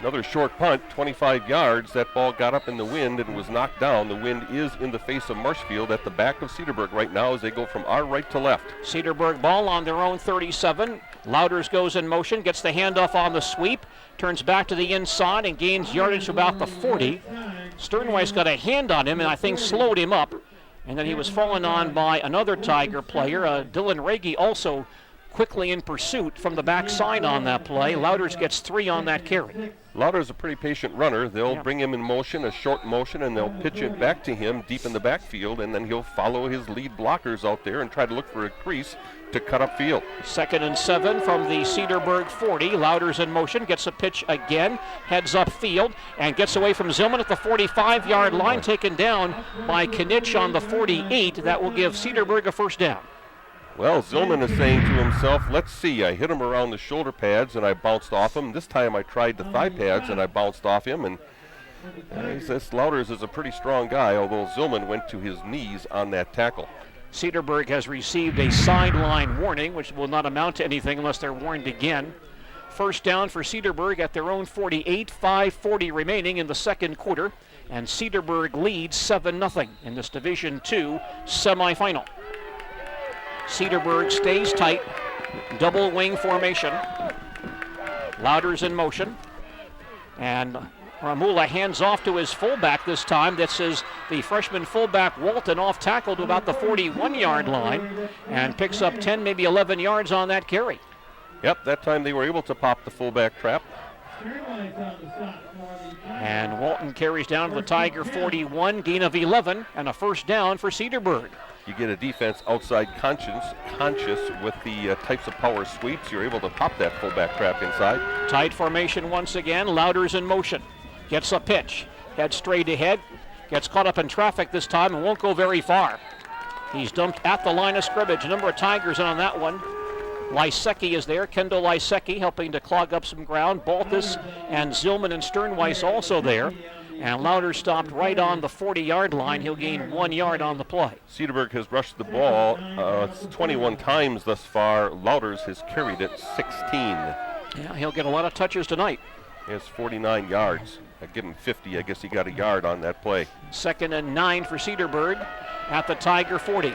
Another short punt, 25 yards. That ball got up in the wind and was knocked down. The wind is in the face of Marshfield at the back of Cedarburg right now as they go from our right to left. Cedarburg ball on their own 37. Louders goes in motion, gets the handoff on the sweep, turns back to the inside and gains yardage to about the 40. Sternweiss got a hand on him and I think slowed him up. And then he was fallen on by another Tiger player. Dylan Ragey also quickly in pursuit from the backside on that play. Louders gets 3 on that carry. Louders a pretty patient runner. They'll bring him in motion, a short motion, and they'll pitch it back to him deep in the backfield, and then he'll follow his lead blockers out there and try to look for a crease to cut up field. 2nd and 7 from the Cedarburg 40. Louders in motion, gets a pitch again, heads up field, and gets away from Zillman at the 45-yard line, taken down by Knitsch on the 48. That will give Cedarburg a first down. Well, Zillman is saying to himself, let's see, I hit him around the shoulder pads and I bounced off him. This time I tried the thigh pads and I bounced off him. And this Louders is a pretty strong guy, although Zillman went to his knees on that tackle. Cedarburg has received a sideline warning, which will not amount to anything unless they're warned again. First down for Cedarburg at their own 48, 5:40 remaining in the second quarter. And Cedarburg leads 7-0 in this Division II semifinal. Cedarburg stays tight, double wing formation. Louders in motion. And Ramula hands off to his fullback this time. This is the freshman fullback Walton, off tackle to about the 41-yard line and picks up 10, maybe 11 yards on that carry. Yep, that time they were able to pop the fullback trap. And Walton carries down to the Tiger 41, gain of 11, and a first down for Cedarburg. you get a defense outside conscious with the types of power sweeps. You're able to pop that fullback trap inside. Tight formation once again. Louders in motion. Gets a pitch. Head straight ahead. Gets caught up in traffic this time and won't go very far. He's dumped at the line of scrimmage. A number of Tigers in on that one. Lysecki is there. Kendall Lysecki helping to clog up some ground. Baltus and Zillman and Sternweiss also there. And Louder stopped right on the 40-yard line. He'll gain 1 yard on the play. Cedarburg has rushed the ball 21 times thus far. Louders has carried it 16. Yeah, he'll get a lot of touches tonight. He has 49 yards. I give him 50. I guess he got a yard on that play. 2nd and 9 for Cedarburg at the Tiger 40.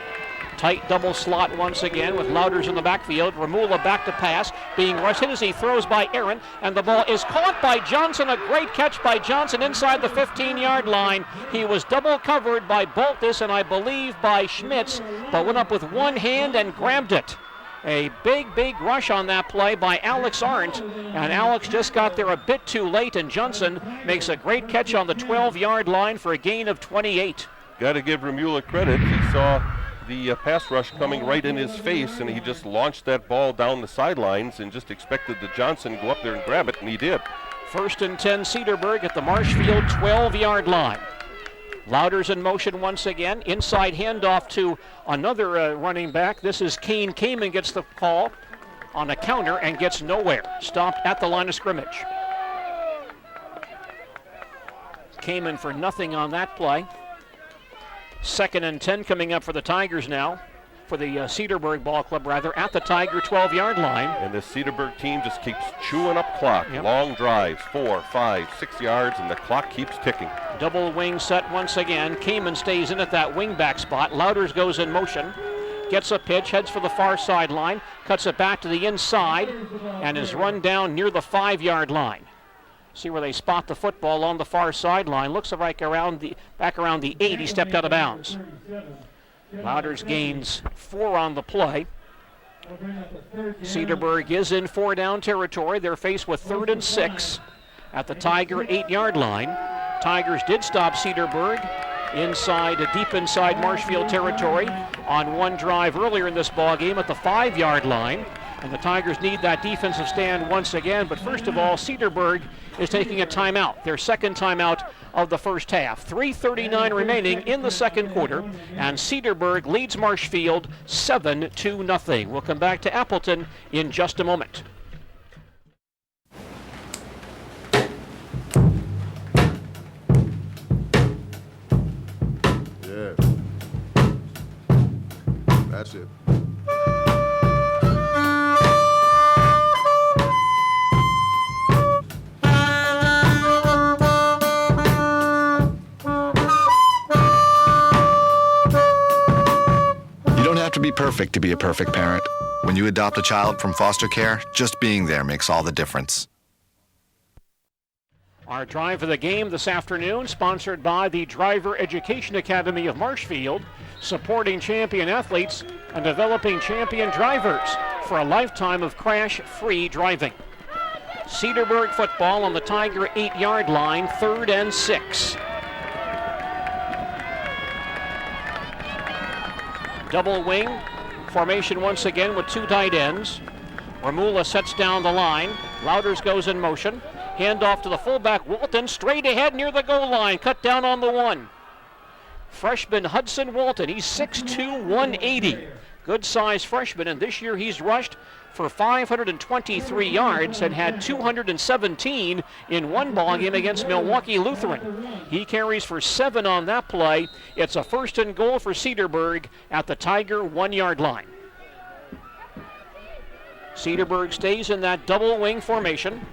Tight double slot once again with Louders in the backfield. Ramula back to pass, being rushed hit as he throws by Aaron, and the ball is caught by Johnson. A great catch by Johnson inside the 15-yard line. He was double covered by Baltus and I believe by Schmitz, but went up with one hand and grabbed it. A big rush on that play by Alex Arndt, and Alex just got there a bit too late, and Johnson makes a great catch on the 12-yard line for a gain of 28. Got to give Ramula credit. He saw the pass rush coming right in his face, and he just launched that ball down the sidelines and just expected the Johnson go up there and grab it, and he did. 1st and 10 Cedarburg at the Marshfield 12-yard line. Louders in motion once again. Inside handoff to another running back. This is Kane. Kamen gets the call on a counter and gets nowhere. Stopped at the line of scrimmage. Kamen for nothing on that play. 2nd and 10 coming up for the Tigers now, for the Cedarburg Ball Club rather, at the Tiger 12-yard line. And this Cedarburg team just keeps chewing up clock. Yep. Long drives, 4, 5, 6 yards, and the clock keeps ticking. Double wing set once again. Kamen stays in at that wing back spot. Louders goes in motion. Gets a pitch, heads for the far sideline, cuts it back to the inside, and is run down near the 5-yard line. See where they spot the football on the far sideline. Looks like back around the 8. He stepped out of bounds. Louders gains 4 on the play. Cedarburg is in 4-down territory. They're faced with 3rd and 6 at the Tiger 8-yard line. Tigers did stop Cedarburg deep inside Marshfield territory on one drive earlier in this ball game at the 5-yard line. And the Tigers need that defensive stand once again. But first of all, Cedarburg is taking a timeout, their second timeout of the first half. 3:39 remaining in the second quarter, and Cedarburg leads Marshfield 7-0. We'll come back to Appleton in just a moment. Yeah. That's it. To be perfect to be a perfect parent. When you adopt a child from foster care, just being there makes all the difference. Our drive for the game this afternoon, sponsored by the Driver Education Academy of Marshfield, supporting champion athletes and developing champion drivers for a lifetime of crash-free driving. Cedarburg football on the Tiger 8-yard line, 3rd and 6. Double wing formation once again with 2 tight ends. Ramula sets down the line. Louders goes in motion. Handoff to the fullback Walton, straight ahead near the goal line. Cut down on the 1. Freshman Hudson Walton, he's 6'2", 180. Good size freshman, and this year he's rushed for 523 yards and had 217 in one ball game against Milwaukee Lutheran. He carries for 7 on that play. It's a 1st and goal for Cedarburg at the Tiger 1-yard line. Cedarburg stays in that double wing formation.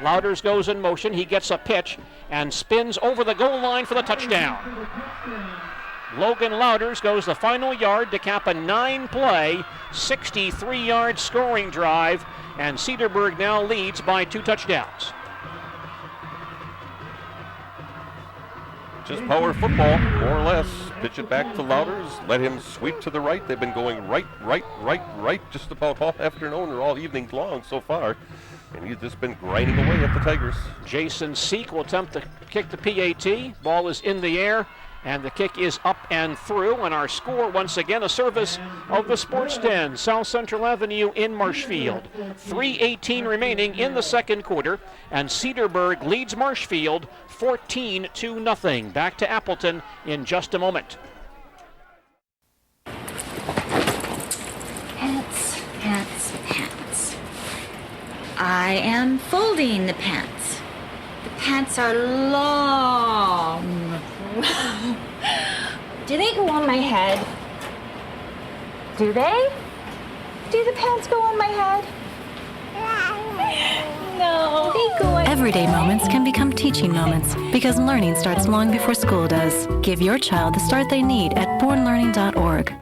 Louders goes in motion. He gets a pitch and spins over the goal line for the touchdown. Logan Louders goes the final yard to cap a 9-play, 63-yard scoring drive, and Cedarburg now leads by 2 touchdowns. Just power football, more or less. Pitch it back to Louders, let him sweep to the right. They've been going right just about all afternoon or all evening long so far. And he's just been grinding away at the Tigers. Jason Seek will attempt to kick the PAT. Ball is in the air And the kick is up and through, and our score, once again, a service of the Sports Den, South Central Avenue in Marshfield. 3:18 remaining in the second quarter, and Cedarburg leads Marshfield 14-0. Back to Appleton in just a moment. Pants. I am folding the pants. The pants are long. Do they go on my head? Do they? Do the pants go on my head? No. They go on. Everyday moments can become teaching moments because learning starts long before school does. Give your child the start they need at bornlearning.org.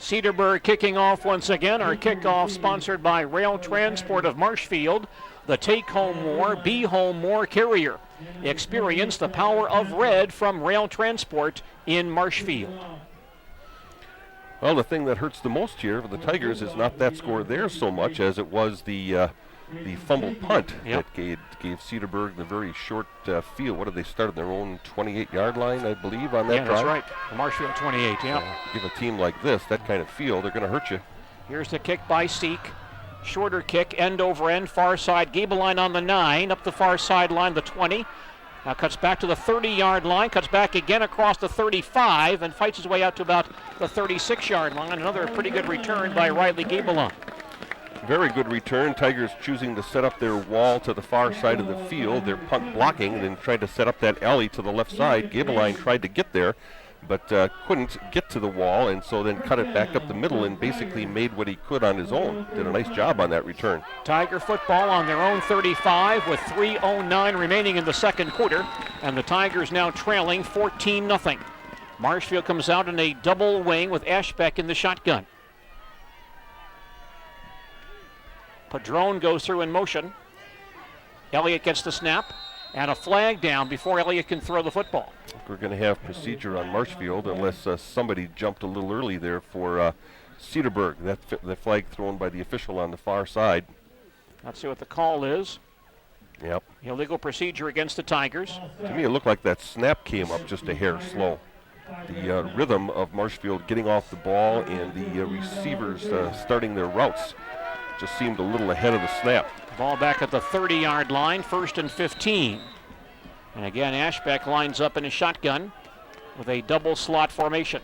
Cedarburg kicking off once again. Our kickoff sponsored by Rail Transport of Marshfield, the Take Home More, Be Home More carrier. Experience the power of red from Rail Transport in Marshfield. Well, the thing that hurts the most here for the Tigers is not that score there so much as it was the fumble punt that gave Cedarburg the very short field. What did they start on their own 28-yard line, I believe, on that drive? That's right. The Marshfield 28, Give a team like this that kind of field, they're going to hurt you. Here's the kick by Seek. Shorter kick, end over end, far side. Gable line on the 9, up the far sideline, the 20. Now cuts back to the 30-yard line, cuts back again across the 35, and fights his way out to about the 36-yard line. Another pretty good return by Riley Gabelon. Very good return. Tigers choosing to set up their wall to the far side of the field. Their punt blocking and then tried to set up that alley to the left side. Gabelon tried to get there, but couldn't get to the wall, and so then cut it back up the middle and basically made what he could on his own. Did a nice job on that return. Tiger football on their own 35 with 3:09 remaining in the second quarter, and the Tigers now trailing 14-0. Marshfield comes out in a double wing with Ashbeck in the shotgun. Padron goes through in motion. Elliott gets the snap, and a flag down before Elliott can throw the football. We're going to have procedure on Marshfield unless somebody jumped a little early there for Cedarburg. The flag thrown by the official on the far side. Let's see what the call is. Yep. Illegal procedure against the Tigers. To me, it looked like that snap came up just a hair slow. The rhythm of Marshfield getting off the ball and the receivers starting their routes just seemed a little ahead of the snap. Ball back at the 30-yard line, 1st and 15. And again, Ashbeck lines up in a shotgun with a double slot formation.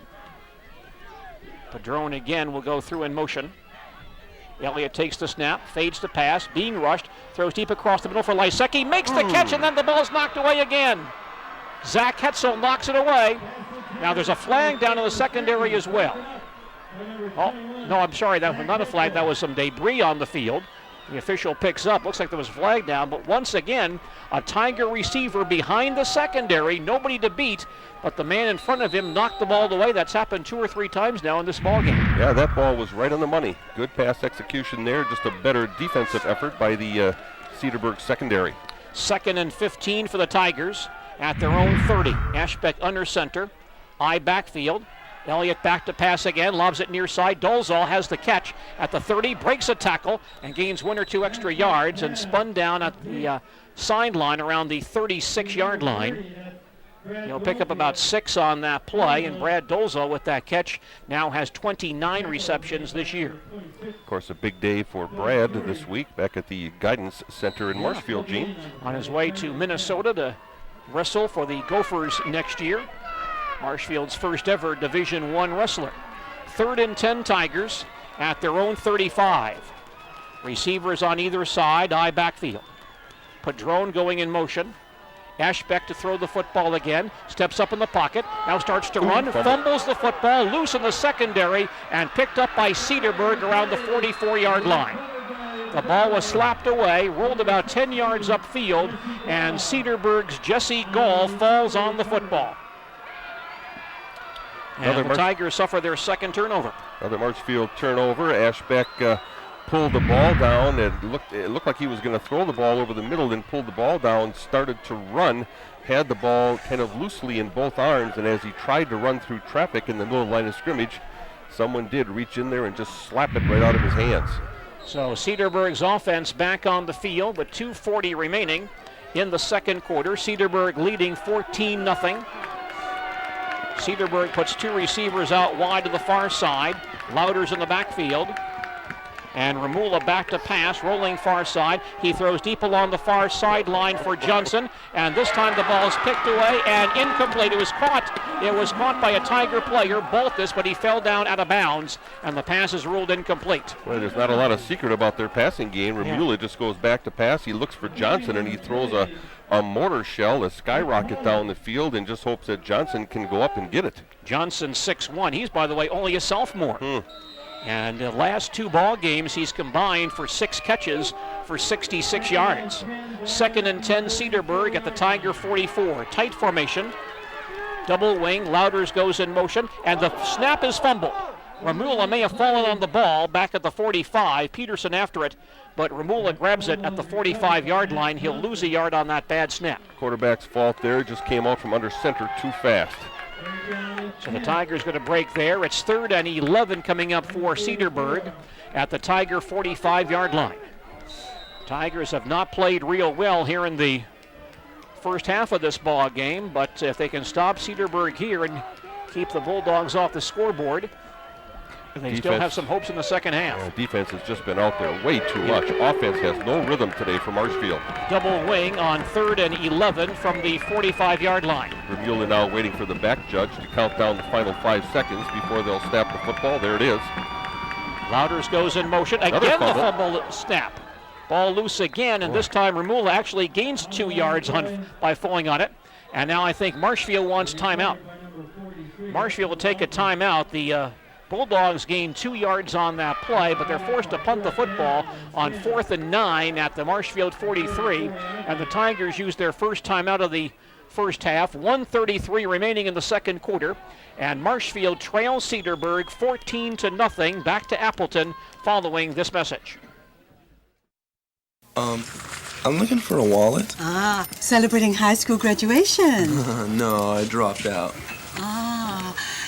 Padron again will go through in motion. Elliott takes the snap, fades the pass, being rushed, throws deep across the middle for Lysecki, makes the catch, and then the ball is knocked away again. Zach Hetzel knocks it away. Now there's a flag down in the secondary as well. Oh, no, I'm sorry, that was not a flag. That was some debris on the field. The official picks up. Looks like there was a flag down, but once again, a Tiger receiver behind the secondary, nobody to beat, but the man in front of him knocked the ball away. That's happened 2 or 3 times now in this ballgame. Yeah, that ball was right on the money. Good pass execution there, just a better defensive effort by the Cedarburg secondary. 2nd and 15 for the Tigers at their own 30. Ashbeck under center, I backfield. Elliott back to pass again, lobs it near side. Dolezal has the catch at the 30, breaks a tackle, and gains 1 or 2 extra yards, and spun down at the sideline around the 36-yard line. He'll pick up about 6 on that play, and Brad Dolezal with that catch now has 29 receptions this year. Of course, a big day for Brad this week back at the Guidance Center in Marshfield, Gene. On his way to Minnesota to wrestle for the Gophers next year. Marshfield's first ever Division I wrestler. 3rd and 10 Tigers at their own 35. Receivers on either side, I backfield. Padron going in motion. Ashbeck to throw the football again. Steps up in the pocket. Now starts to run. Fumbles the football. Loose in the secondary. And picked up by Cedarburg around the 44-yard line. The ball was slapped away. Rolled about 10 yards upfield. And Cedarburg's Jesse Gall falls on the football. And the Tigers suffer their second turnover. Another Marshfield turnover. Ashbeck pulled the ball down, and it looked like he was going to throw the ball over the middle, then pulled the ball down, started to run, had the ball kind of loosely in both arms, and as he tried to run through traffic in the middle of the line of scrimmage, someone did reach in there and just slap it right out of his hands. So Cedarburg's offense back on the field with 2:40 remaining in the second quarter. Cedarburg leading 14-0. Cedarburg puts two receivers out wide to the far side. Louders in the backfield. And Ramula back to pass, rolling far side. He throws deep along the far sideline for Johnson. And this time the ball is picked away and incomplete. It was caught by a Tiger player, Baltus, but he fell down out of bounds. And the pass is ruled incomplete. Well, there's not a lot of secret about their passing game. Ramula just goes back to pass. He looks for Johnson, and he throws a mortar shell, a skyrocket down the field, and just hopes that Johnson can go up and get it. Johnson 6'1". He's, by the way, only a sophomore. And the last two ball games, he's combined for 6 catches for 66 yards. 2nd and 10, Cedarburg at the Tiger 44. Tight formation. Double wing. Louders goes in motion. And the snap is fumbled. Ramula may have fallen on the ball back at the 45. Peterson after it. But Ramula grabs it at the 45-yard line. He'll lose a yard on that bad snap. Quarterback's fault there. Just came out from under center too fast. So the Tigers going to break there. It's 3rd and 11 coming up for Cedarburg at the Tiger 45-yard line. Tigers have not played real well here in the first half of this ball game, but if they can stop Cedarburg here and keep the Bulldogs off the scoreboard, they still have some hopes in the second half. Defense has just been out there way too much. Offense has no rhythm today for Marshfield. Double wing on 3rd and 11 from the 45-yard line. Ramula now waiting for the back judge to count down the final 5 seconds before they'll snap the football. There it is. Louders goes in motion. Again, the fumble snap. Ball loose again, and this time Ramula actually gains 2 yards by falling on it. And now I think Marshfield wants timeout. Marshfield will take a timeout. The Bulldogs gain 2 yards on that play, but they're forced to punt the football on 4th and 9 at the Marshfield 43, and the Tigers use their first timeout of the first half. 1:33 remaining in the second quarter, and Marshfield trails Cedarburg 14-0 back to Appleton following this message. I'm looking for a wallet. Celebrating high school graduation. No, I dropped out.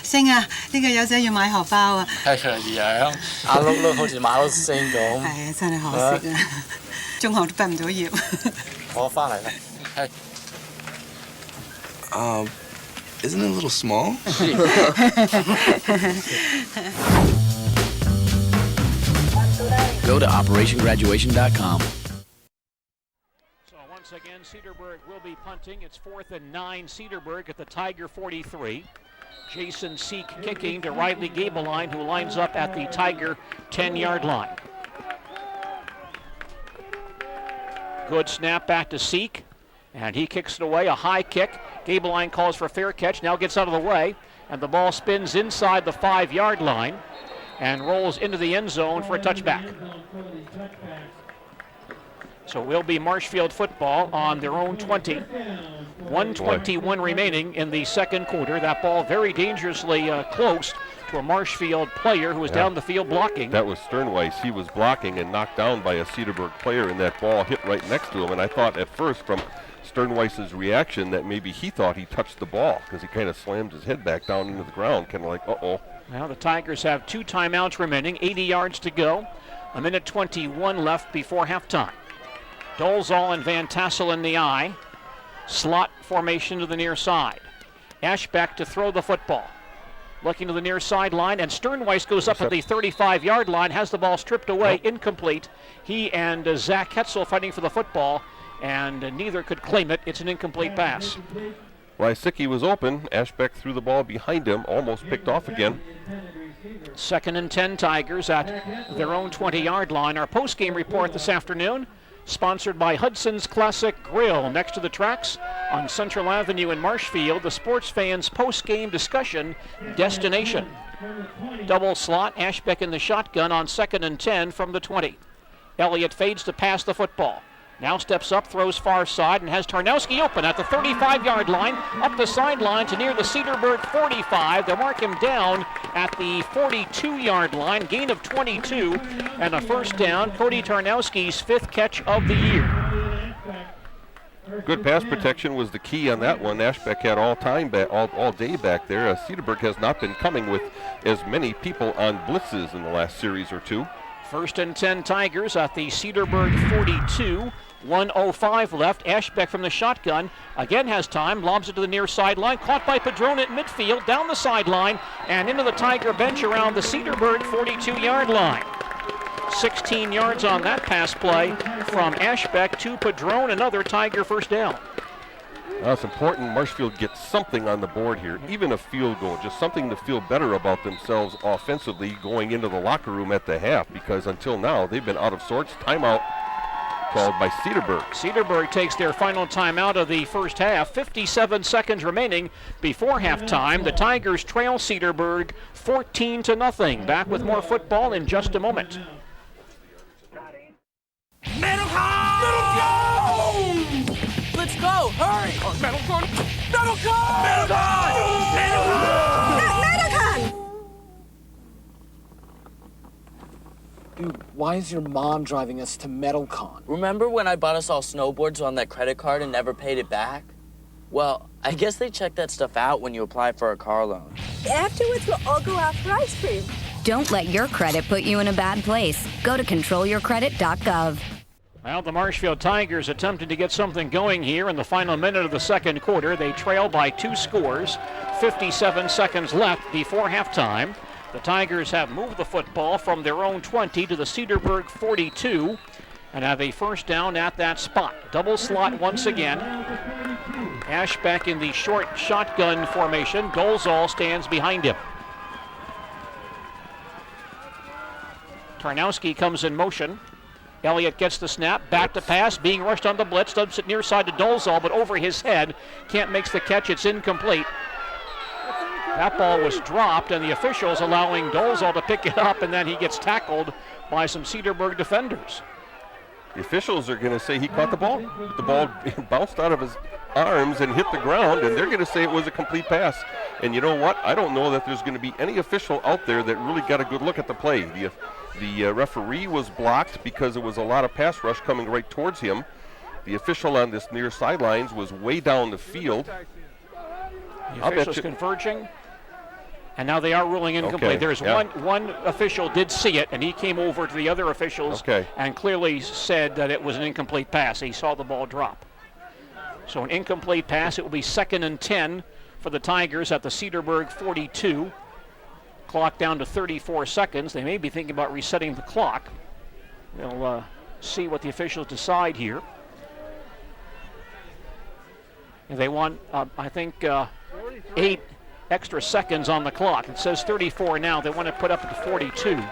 星啊，呢個友仔要買荷包啊！係佢樣，眼碌碌好似馬騮星咁。係啊，真係可惜啊！中學都畢唔到業。我翻嚟啦，係。Isn't it a little small? Go to OperationGraduation.com. So once again, Cedarburg will be punting. It's 4th and 9, Cedarburg at the Tiger 43. Jason Seek kicking to Riley Gabeline, who lines up at the Tiger 10-yard line. Good snap back to Seek, and he kicks it away, a high kick. Gabeline calls for a fair catch, now gets out of the way, and the ball spins inside the 5-yard line and rolls into the end zone for a touchback. So it will be Marshfield football on their own 20. 1:21 remaining in the second quarter. That ball very dangerously close to a Marshfield player who was down the field blocking. That was Sternweiss. He was blocking and knocked down by a Cedarburg player, and that ball hit right next to him. And I thought at first from Sternweiss's reaction that maybe he thought he touched the ball because he kind of slammed his head back down into the ground, kind of like, uh-oh. Now the Tigers have 2 timeouts remaining, 80 yards to go. 1:21 left before halftime. Dolezal and Van Tassel in the eye. Slot formation to the near side. Ashbeck to throw the football. Looking to the near sideline, and Sternweiss goes up at the 35-yard line, has the ball stripped away, incomplete. He and Zach Hetzel fighting for the football, and neither could claim it. It's an incomplete pass. Lysicki was open. Ashbeck threw the ball behind him, almost picked off again. 2nd and 10 Tigers at their own 20-yard line. Our post-game report this afternoon, sponsored by Hudson's Classic Grill, next to the tracks on Central Avenue in Marshfield, the sports fans' post-game discussion destination. Double slot, Ashbeck in the shotgun on 2nd and 10 from the 20. Elliott fades to pass the football. Now steps up, throws far side, and has Tarnowski open at the 35-yard line, up the sideline to near the Cedarburg 45. They'll mark him down at the 42-yard line, gain of 22, and a first down. Cody Tarnowski's 5th catch of the year. Good pass protection was the key on that one. Ashbeck had all day back there. Cedarburg has not been coming with as many people on blitzes in the last series or two. First and 10 Tigers at the Cedarburg 42. 1:05 left. Ashbeck from the shotgun again has time, lobs it to the near sideline, caught by Padron at midfield, down the sideline, and into the Tiger bench around the Cedarburg 42-yard line. 16 yards on that pass play from Ashbeck to Padron, another Tiger first down. Well, it's important Marshfield gets something on the board here, even a field goal, just something to feel better about themselves offensively going into the locker room at the half, because until now they've been out of sorts. Timeout called by Cedarburg. Cedarburg takes their final timeout of the first half. 57 seconds remaining before halftime. The Tigers trail Cedarburg 14-0. Back with more football in just a moment. Let's go! Hurry! Medicon! Dude, why is your mom driving us to MetalCon? Remember when I bought us all snowboards on that credit card and never paid it back? Well, I guess they check that stuff out when you apply for a car loan. Afterwards, we'll all go out for ice cream. Don't let your credit put you in a bad place. Go to controlyourcredit.gov. Well, the Marshfield Tigers attempted to get something going here in the final minute of the second quarter. They trail by 2 scores. 57 seconds left before halftime. The Tigers have moved the football from their own 20 to the Cedarburg 42 and have a first down at that spot. Double slot once again. Ashbeck in the short shotgun formation. Dolzal stands behind him. Tarnowski comes in motion. Elliott gets the snap, back to pass, being rushed on the blitz, dumps it near side to Dolzal, but over his head. Can't make the catch, it's incomplete. That ball was dropped, and the officials allowing Dolzal to pick it up, and then he gets tackled by some Cedarburg defenders. The officials are going to say he caught the ball. The ball bounced out of his arms and hit the ground, and they're going to say it was a complete pass. And you know what? I don't know that there's going to be any official out there that really got a good look at the play. The referee was blocked because there was a lot of pass rush coming right towards him. The official on this near sidelines was way down the field. The officials converging, and now they are ruling incomplete. Okay, There's one official did see it, and he came over to the other officials and clearly said that it was an incomplete pass. He saw the ball drop. So an incomplete pass. It will be 2nd and 10 for the Tigers at the Cedarburg 42. Clock down to 34 seconds. They may be thinking about resetting the clock. We'll see what the officials decide here. They want, I think, 8 extra seconds on the clock. It says 34 now. They want to put up to 42.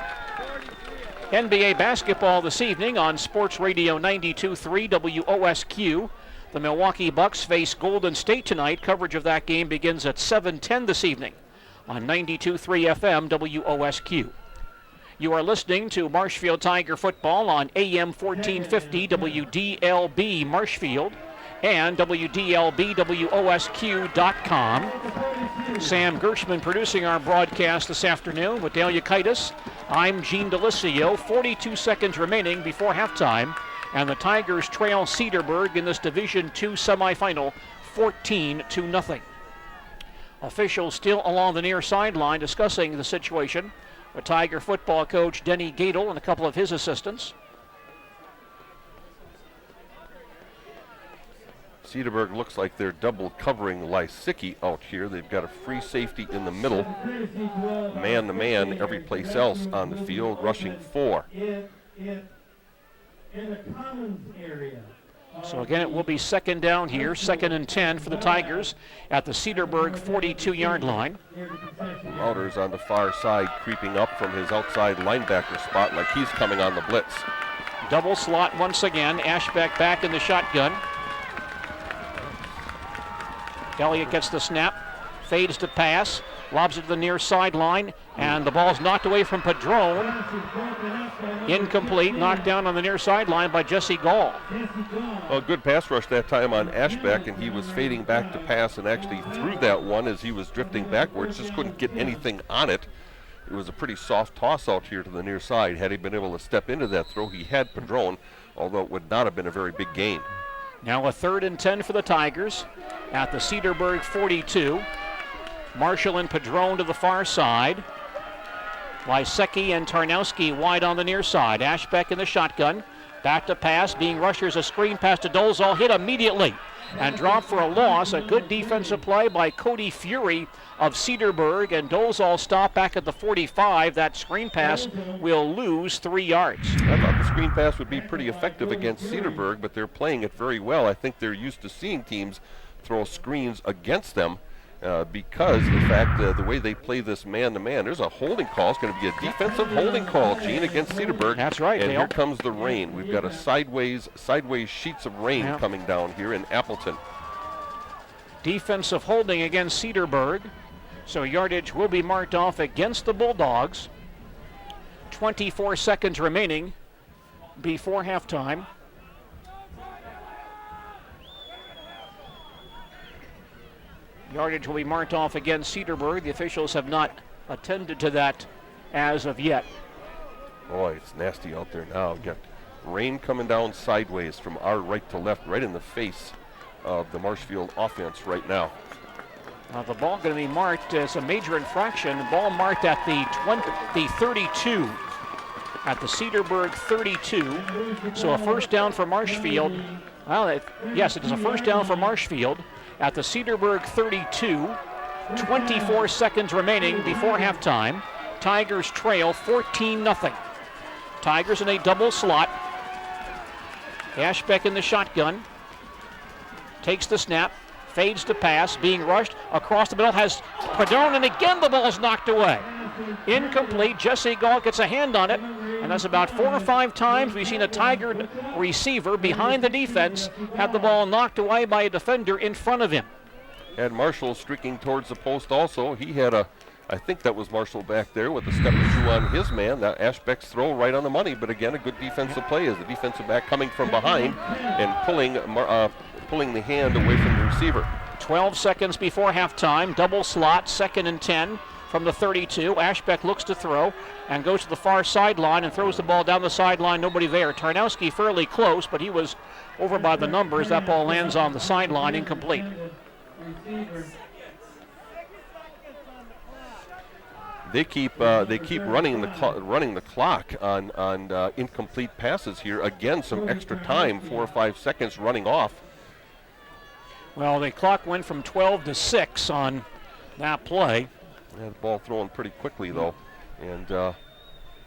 NBA basketball this evening on Sports Radio 92.3 WOSQ. The Milwaukee Bucks face Golden State tonight. Coverage of that game begins at 7:10 this evening on 92.3 FM WOSQ. You are listening to Marshfield Tiger football on AM 1450 WDLB Marshfield and WDLBWOSQ.com. Sam Gershman producing our broadcast this afternoon with Dale Yukaitis. I'm Gene Delisio. 42 seconds remaining before halftime, and the Tigers trail Cedarburg in this Division II semifinal 14-0. Officials still along the near sideline discussing the situation with Tiger football coach Denny Gadel and a couple of his assistants. Cedarburg looks like they're double covering Lysicki out here. They've got a free safety in the middle. Man-to-man every place else on the field, rushing 4. So again, it will be 2nd down here, 2nd and 10 for the Tigers at the Cedarburg 42-yard line. Routers on the far side creeping up from his outside linebacker spot like he's coming on the blitz. Double slot once again. Ashbeck back in the shotgun. Elliott gets the snap, fades to pass, lobs it to the near sideline, and the ball's knocked away from Padron. Incomplete, knocked down on the near sideline by Jesse Gall. Well, good pass rush that time on Ashbeck, and he was fading back to pass and actually threw that one as he was drifting backwards. Just couldn't get anything on it. It was a pretty soft toss out here to the near side. Had he been able to step into that throw, he had Padron, although it would not have been a very big gain. Now a 3rd and 10 for the Tigers at the Cedarburg 42. Marshall and Padron to the far side. Lysecki and Tarnowski wide on the near side. Ashbeck in the shotgun. Back to pass, being rushed. Here's a screen pass to Dolezal, hit immediately and dropped for a loss. A good defensive play by Cody Fury of Cedarburg, and Dolezal stopped back at the 45. That screen pass will lose 3 yards. I thought the screen pass would be pretty effective against Cedarburg, but they're playing it very well. I think they're used to seeing teams throw screens against them. Because of the fact the way they play this man-to-man, there's a holding call. It's going to be a defensive holding call, Gene, against Cedarburg. That's right. And here comes the rain. We've got a sideways sheets of rain coming down here in Appleton. Defensive holding against Cedarburg. So yardage will be marked off against the Bulldogs. 24 seconds remaining before halftime. Yardage will be marked off against Cedarburg. The officials have not attended to that as of yet. Boy, it's nasty out there now. We've got rain coming down sideways from our right to left, right in the face of the Marshfield offense right now. The ball going to be marked as a major infraction. Ball marked at the 32, at the Cedarburg 32. So a first down for Marshfield. Well, yes, it is a first down for Marshfield at the Cedarburg 32. 24 seconds remaining before halftime. Tigers trail 14-0. Tigers in a double slot. Ashbeck in the shotgun. Takes the snap. Fades to pass. Being rushed across the middle. Has Padron, and again the ball is knocked away. Incomplete. Jesse Gall gets a hand on it. And that's about 4 or 5 times we've seen a Tiger receiver behind the defense have the ball knocked away by a defender in front of him. And Marshall streaking towards the post also. He had I think that was Marshall back there with the step or two on his man. That Ashbeck's throw right on the money, but again, a good defensive play as the defensive back coming from behind and pulling the hand away from the receiver. 12 seconds before halftime, double slot, 2nd and 10 from the 32. Ashbeck looks to throw and goes to the far sideline and throws the ball down the sideline. Nobody there. Tarnowski fairly close, but he was over by the numbers. That ball lands on the sideline, incomplete. They keep running the clock on incomplete passes here. Again, some extra time, 4 or 5 seconds running off. Well, the clock went from 12 to 6 on that play. Yeah, the ball thrown pretty quickly though, and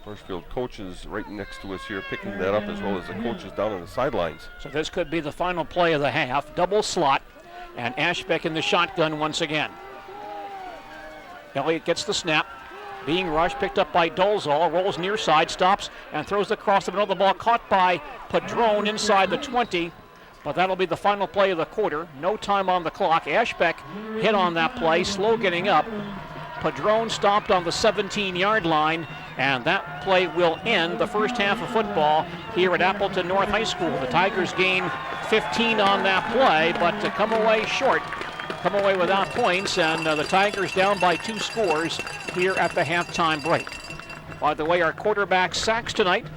Marshfield coaches right next to us here picking that up, as well as the coaches down on the sidelines. So this could be the final play of the half. Double slot, and Ashbeck in the shotgun once again. Elliott gets the snap. Being rushed, picked up by Dolezal, rolls near side, stops, and throws across the middle. The ball caught by Padron inside the 20, but that'll be the final play of the quarter. No time on the clock. Ashbeck hit on that play, slow getting up. Padron stopped on the 17-yard line, and that play will end the first half of football here at Appleton North High School. The Tigers gain 15 on that play, but to come away short, come away without points, and the Tigers down by 2 scores here at the halftime break. By the way, our quarterback sacks tonight,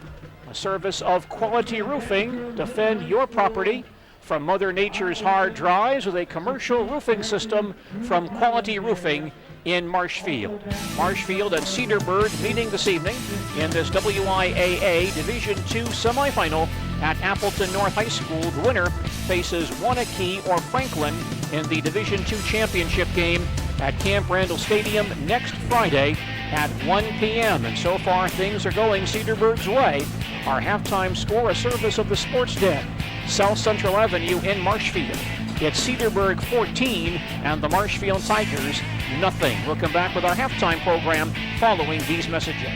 a service of Quality Roofing. Defend your property from Mother Nature's hard drives with a commercial roofing system from Quality Roofing in Marshfield. Marshfield and Cedarburg meeting this evening in this WIAA Division II semifinal at Appleton North High School. The winner faces Wanakee or Franklin in the Division II championship game at Camp Randall Stadium next Friday at 1 p.m. And so far, things are going Cedarburg's way. Our halftime score, a service of the Sports Den, South Central Avenue in Marshfield. It's Cedarburg 14 and the Marshfield Tigers nothing. We'll come back with our halftime program following these messages.